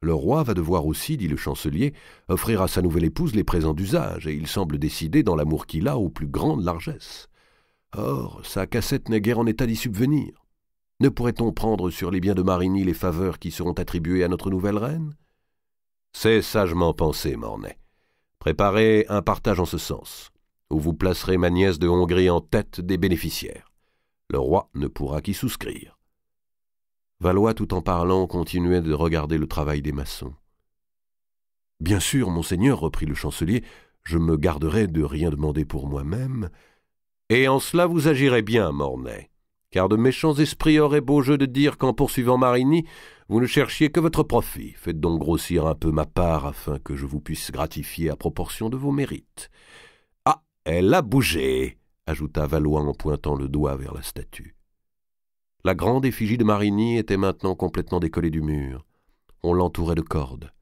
Le roi va devoir aussi, dit le chancelier, offrir à sa nouvelle épouse les présents d'usage, et il semble décidé dans l'amour qu'il a aux plus grandes largesses. Or, sa cassette n'est guère en état d'y subvenir. Ne pourrait-on prendre sur les biens de Marigny les faveurs qui seront attribuées à notre nouvelle reine? C'est sagement pensé, Mornay. Préparez un partage en ce sens, où vous placerez ma nièce de Hongrie en tête des bénéficiaires. Le roi ne pourra qu'y souscrire. Valois, tout en parlant, continuait de regarder le travail des maçons. « Bien sûr, monseigneur, reprit le chancelier, je me garderai de rien demander pour moi-même. »« Et en cela vous agirez bien, Mornay, car de méchants esprits auraient beau jeu de dire qu'en poursuivant Marigny, vous ne cherchiez que votre profit. Faites donc grossir un peu ma part afin que je vous puisse gratifier à proportion de vos mérites. »« Ah, elle a bougé !» ajouta Valois en pointant le doigt vers la statue. La grande effigie de Marigny était maintenant complètement décollée du mur. On l'entourait de cordes.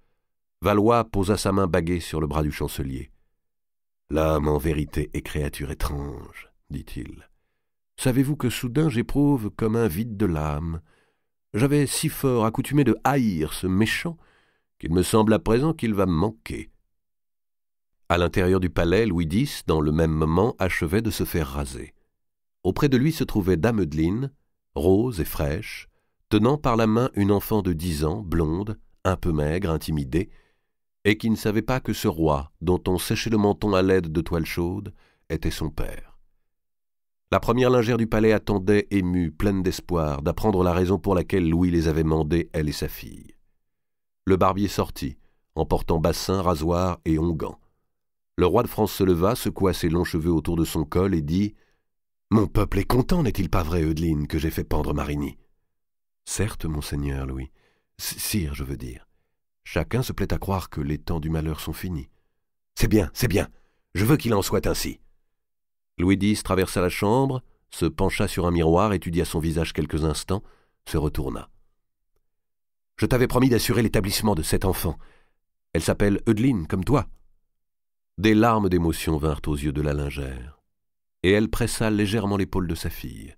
Valois posa sa main baguée sur le bras du chancelier. « L'homme, en vérité, est créature étrange, » dit-il. « Savez-vous que soudain j'éprouve comme un vide de l'âme. J'avais si fort accoutumé de haïr ce méchant qu'il me semble à présent qu'il va me manquer. » À l'intérieur du palais, Louis X, dans le même moment, achevait de se faire raser. Auprès de lui se trouvait dame Eudeline, rose et fraîche, tenant par la main une enfant de 10 ans, blonde, un peu maigre, intimidée, et qui ne savait pas que ce roi, dont on séchait le menton à l'aide de toile chaude, était son père. La première lingère du palais attendait, émue, pleine d'espoir, d'apprendre la raison pour laquelle Louis les avait mandés, elle et sa fille. Le barbier sortit, emportant bassin, rasoir et onguent. Le roi de France se leva, secoua ses longs cheveux autour de son col et dit « Mon peuple est content, n'est-il pas vrai, Eudeline, que j'ai fait pendre Marigny ?»« Certes, monseigneur Louis. Sire, je veux dire. Chacun se plaît à croire que les temps du malheur sont finis. »« C'est bien, c'est bien. Je veux qu'il en soit ainsi. » Louis X traversa la chambre, se pencha sur un miroir, étudia son visage quelques instants, se retourna. « Je t'avais promis d'assurer l'établissement de cette enfant. Elle s'appelle Eudeline, comme toi. » Des larmes d'émotion vinrent aux yeux de la lingère, et elle pressa légèrement l'épaule de sa fille.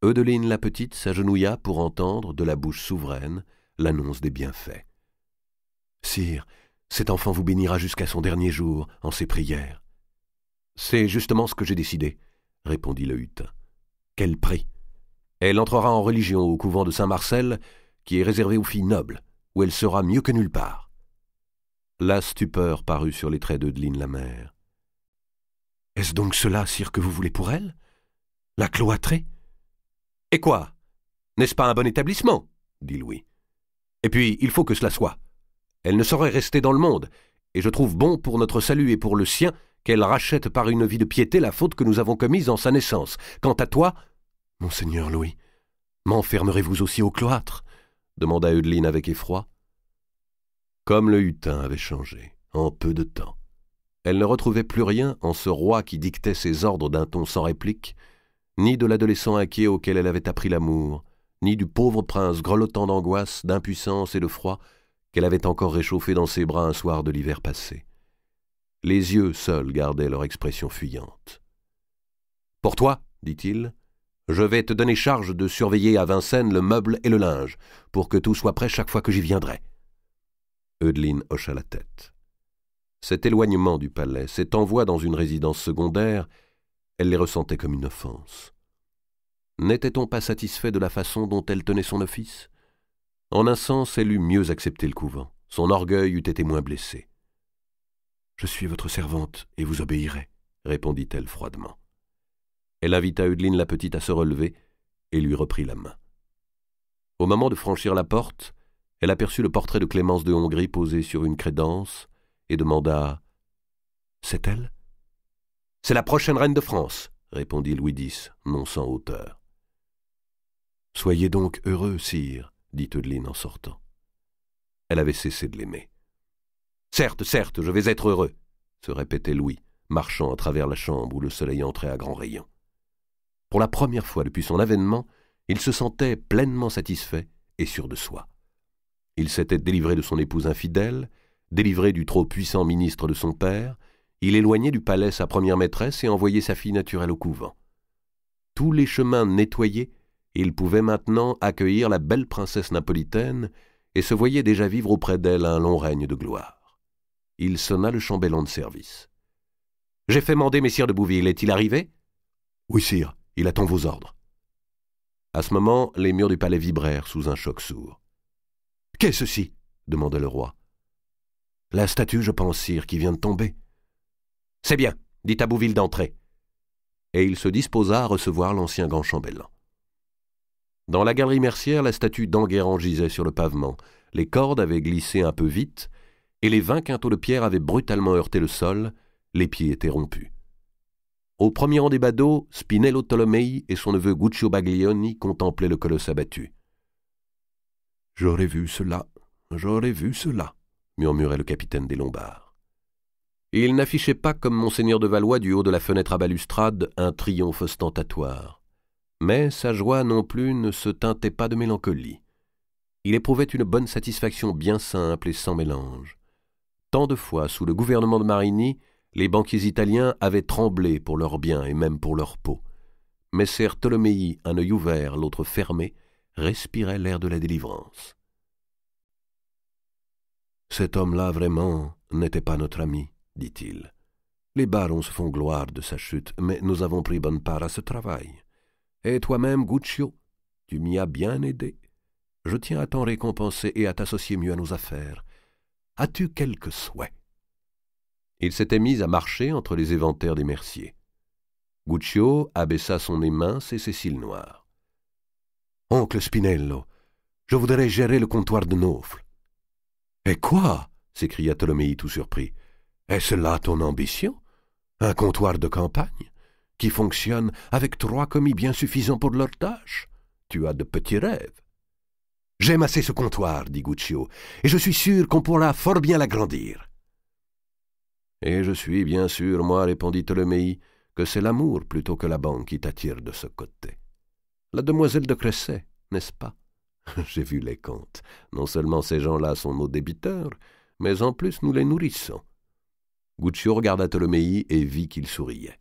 Eudeline la petite s'agenouilla pour entendre, de la bouche souveraine, l'annonce des bienfaits. « Sire, cet enfant vous bénira jusqu'à son dernier jour, en ses prières. »« C'est justement ce que j'ai décidé, » répondit le hutin. « Quel prix ? Elle entrera en religion au couvent de Saint-Marcel, qui est réservé aux filles nobles, où elle sera mieux que nulle part. » La stupeur parut sur les traits d'Eudeline la mère. « Est-ce donc cela, sire, que vous voulez pour elle? La cloîtrer? »« Et quoi? N'est-ce pas un bon établissement ?» dit Louis. « Et puis, il faut que cela soit. Elle ne saurait rester dans le monde, et je trouve bon pour notre salut et pour le sien qu'elle rachète par une vie de piété la faute que nous avons commise en sa naissance. Quant à toi, monseigneur Louis, m'enfermerez-vous aussi au cloître ?» demanda Eudeline avec effroi. Comme le hutin avait changé, en peu de temps. Elle ne retrouvait plus rien en ce roi qui dictait ses ordres d'un ton sans réplique, ni de l'adolescent inquiet auquel elle avait appris l'amour, ni du pauvre prince grelottant d'angoisse, d'impuissance et de froid qu'elle avait encore réchauffé dans ses bras un soir de l'hiver passé. Les yeux seuls gardaient leur expression fuyante. « Pour toi, dit-il, je vais te donner charge de surveiller à Vincennes le meuble et le linge, pour que tout soit prêt chaque fois que j'y viendrai. » Eudeline hocha la tête. « Cet éloignement du palais, cet envoi dans une résidence secondaire, elle les ressentait comme une offense. N'était-on pas satisfait de la façon dont elle tenait son office? En un sens, elle eût mieux accepté le couvent. Son orgueil eût été moins blessé. « Je suis votre servante et vous obéirai, » répondit-elle froidement. Elle invita Eudeline la petite à se relever et lui reprit la main. Au moment de franchir la porte, elle aperçut le portrait de Clémence de Hongrie posé sur une crédence et demanda « C'est elle ?»« C'est la prochaine reine de France, » répondit Louis X, non sans hauteur. « Soyez donc heureux, sire, » dit Eudeline en sortant. Elle avait cessé de l'aimer. « Certes, certes, je vais être heureux, » se répétait Louis, marchant à travers la chambre où le soleil entrait à grands rayons. Pour la première fois depuis son avènement, il se sentait pleinement satisfait et sûr de soi. Il s'était délivré de son épouse infidèle, délivré du trop puissant ministre de son père, il éloignait du palais sa première maîtresse et envoyait sa fille naturelle au couvent. Tous les chemins nettoyés, il pouvait maintenant accueillir la belle princesse napolitaine et se voyait déjà vivre auprès d'elle un long règne de gloire. Il sonna le chambellan de service. « J'ai fait mander messire de Bouville, est-il arrivé ?»« Oui, sire, il attend vos ordres. » À ce moment, les murs du palais vibrèrent sous un choc sourd. « Qu'est ceci ?» demanda le roi. « La statue, je pense, sire, qui vient de tomber. »« C'est bien, dites à Bouville d'entrer. » Et il se disposa à recevoir l'ancien grand chambellan. Dans la galerie Mercière, la statue d'Enguerrand gisait sur le pavement. Les cordes avaient glissé un peu vite, et les 20 quintaux de pierre avaient brutalement heurté le sol, les pieds étaient rompus. Au premier rang des badauds, Spinello Tolomei et son neveu Guccio Baglioni contemplaient le colosse abattu. « J'aurais vu cela, murmurait le capitaine des Lombards. Il n'affichait pas, comme monseigneur de Valois du haut de la fenêtre à balustrade, un triomphe ostentatoire. Mais sa joie non plus ne se teintait pas de mélancolie. Il éprouvait une bonne satisfaction bien simple et sans mélange. Tant de fois, sous le gouvernement de Marini, les banquiers italiens avaient tremblé pour leurs biens et même pour leur peau. Messer Tolomei, un œil ouvert, l'autre fermé, respirait l'air de la délivrance. « Cet homme-là, vraiment, n'était pas notre ami, » dit-il. « Les barons se font gloire de sa chute, mais nous avons pris bonne part à ce travail. Et toi-même, Guccio, tu m'y as bien aidé. Je tiens à t'en récompenser et à t'associer mieux à nos affaires. As-tu quelques souhaits ?» Il s'était mis à marcher entre les éventaires des merciers. Guccio abaissa son nez mince et ses cils noirs. « Oncle Spinello, je voudrais gérer le comptoir de Naufle. »« Et quoi ?» s'écria Tolomei tout surpris. « Est-ce là ton ambition? Un comptoir de campagne qui fonctionne avec 3 commis bien suffisants pour leur tâche? Tu as de petits rêves. »« J'aime assez ce comptoir, dit Guccio, et je suis sûr qu'on pourra fort bien l'agrandir. »« Et je suis bien sûr, moi, répondit Tolomei, que c'est l'amour plutôt que la banque qui t'attire de ce côté. La demoiselle de Cresset, n'est-ce pas? J'ai vu les comptes. Non seulement ces gens-là sont nos débiteurs, mais en plus nous les nourrissons. » Guccio regarda Tolomei et vit qu'il souriait.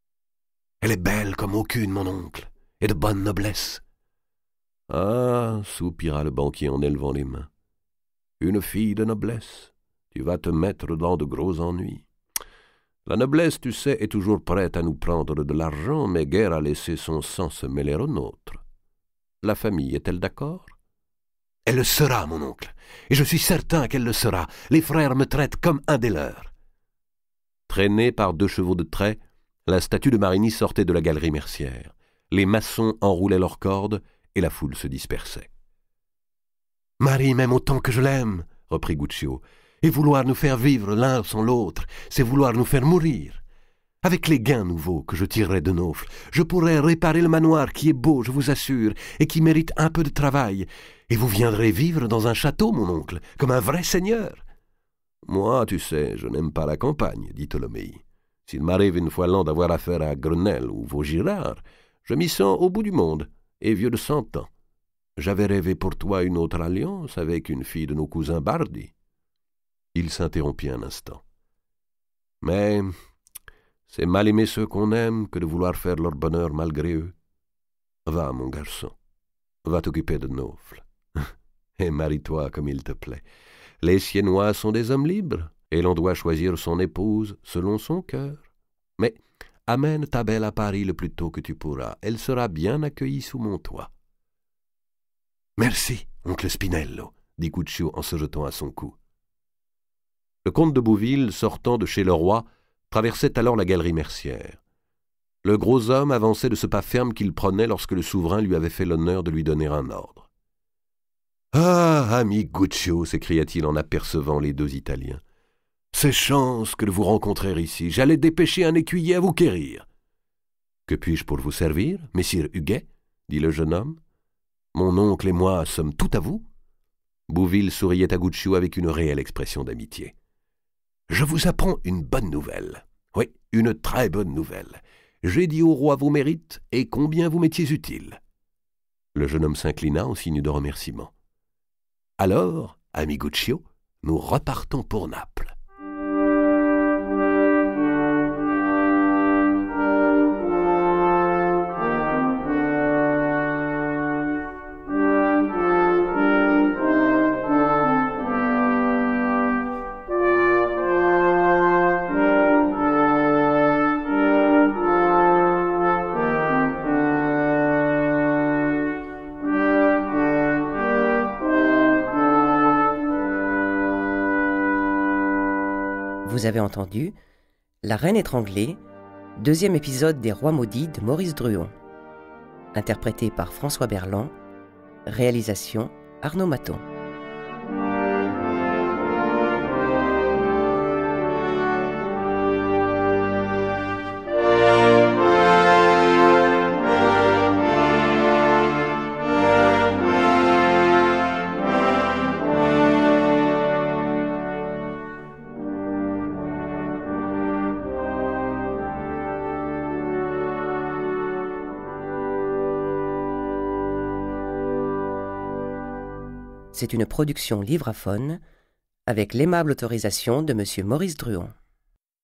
« Elle est belle comme aucune, mon oncle, et de bonne noblesse. »« Ah, soupira le banquier en élevant les mains. Une fille de noblesse, tu vas te mettre dans de gros ennuis. La noblesse, tu sais, est toujours prête à nous prendre de l'argent, mais guère à laisser son sang se mêler au nôtre. La famille est-elle d'accord? » « Elle le sera, mon oncle, et je suis certain qu'elle le sera. Les frères me traitent comme un des leurs. » Traînée par 2 chevaux de trait, la statue de Marigny sortait de la galerie Mercière. Les maçons enroulaient leurs cordes et la foule se dispersait. « Marie m'aime autant que je l'aime, » reprit Guccio, « et vouloir nous faire vivre l'un sans l'autre, c'est vouloir nous faire mourir. Avec les gains nouveaux que je tirerai de Naufle, je pourrai réparer le manoir qui est beau, je vous assure, et qui mérite un peu de travail, et vous viendrez vivre dans un château, mon oncle, comme un vrai seigneur. » « Moi, tu sais, je n'aime pas la campagne, dit Tolomei. S'il m'arrive une fois l'an d'avoir affaire à Grenelle ou Vaugirard, je m'y sens au bout du monde, et vieux de 100 ans. J'avais rêvé pour toi une autre alliance avec une fille de nos cousins Bardi. » Il s'interrompit un instant. « Mais c'est mal aimer ceux qu'on aime que de vouloir faire leur bonheur malgré eux. Va, mon garçon, va t'occuper de Naufle. Et marie-toi comme il te plaît. Les Siennois sont des hommes libres, et l'on doit choisir son épouse selon son cœur. Mais amène ta belle à Paris le plus tôt que tu pourras. Elle sera bien accueillie sous mon toit. »« Merci, oncle Spinello, » dit Guccio en se jetant à son cou. Le comte de Bouville, sortant de chez le roi, traversait alors la galerie Mercière. Le gros homme avançait de ce pas ferme qu'il prenait lorsque le souverain lui avait fait l'honneur de lui donner un ordre. « Ah, ami Guccio » s'écria-t-il en apercevant les deux Italiens. « C'est chance que de vous rencontrer ici. J'allais dépêcher un écuyer à vous quérir. »« Que puis-je pour vous servir, messire Huguet ?» dit le jeune homme. « Mon oncle et moi sommes tout à vous. » Bouville souriait à Guccio avec une réelle expression d'amitié. « Je vous apprends une bonne nouvelle. Oui, une très bonne nouvelle. J'ai dit au roi vos mérites et combien vous m'étiez utile. » Le jeune homme s'inclina en signe de remerciement. « Alors, ami Guccio, nous repartons pour Naples. » Vous avez entendu La Reine étranglée, deuxième épisode des Rois maudits de Maurice Druon. Interprété par François Berland, réalisation Arnaud Maton. C'est une production Livraphone avec l'aimable autorisation de Monsieur Maurice Druon.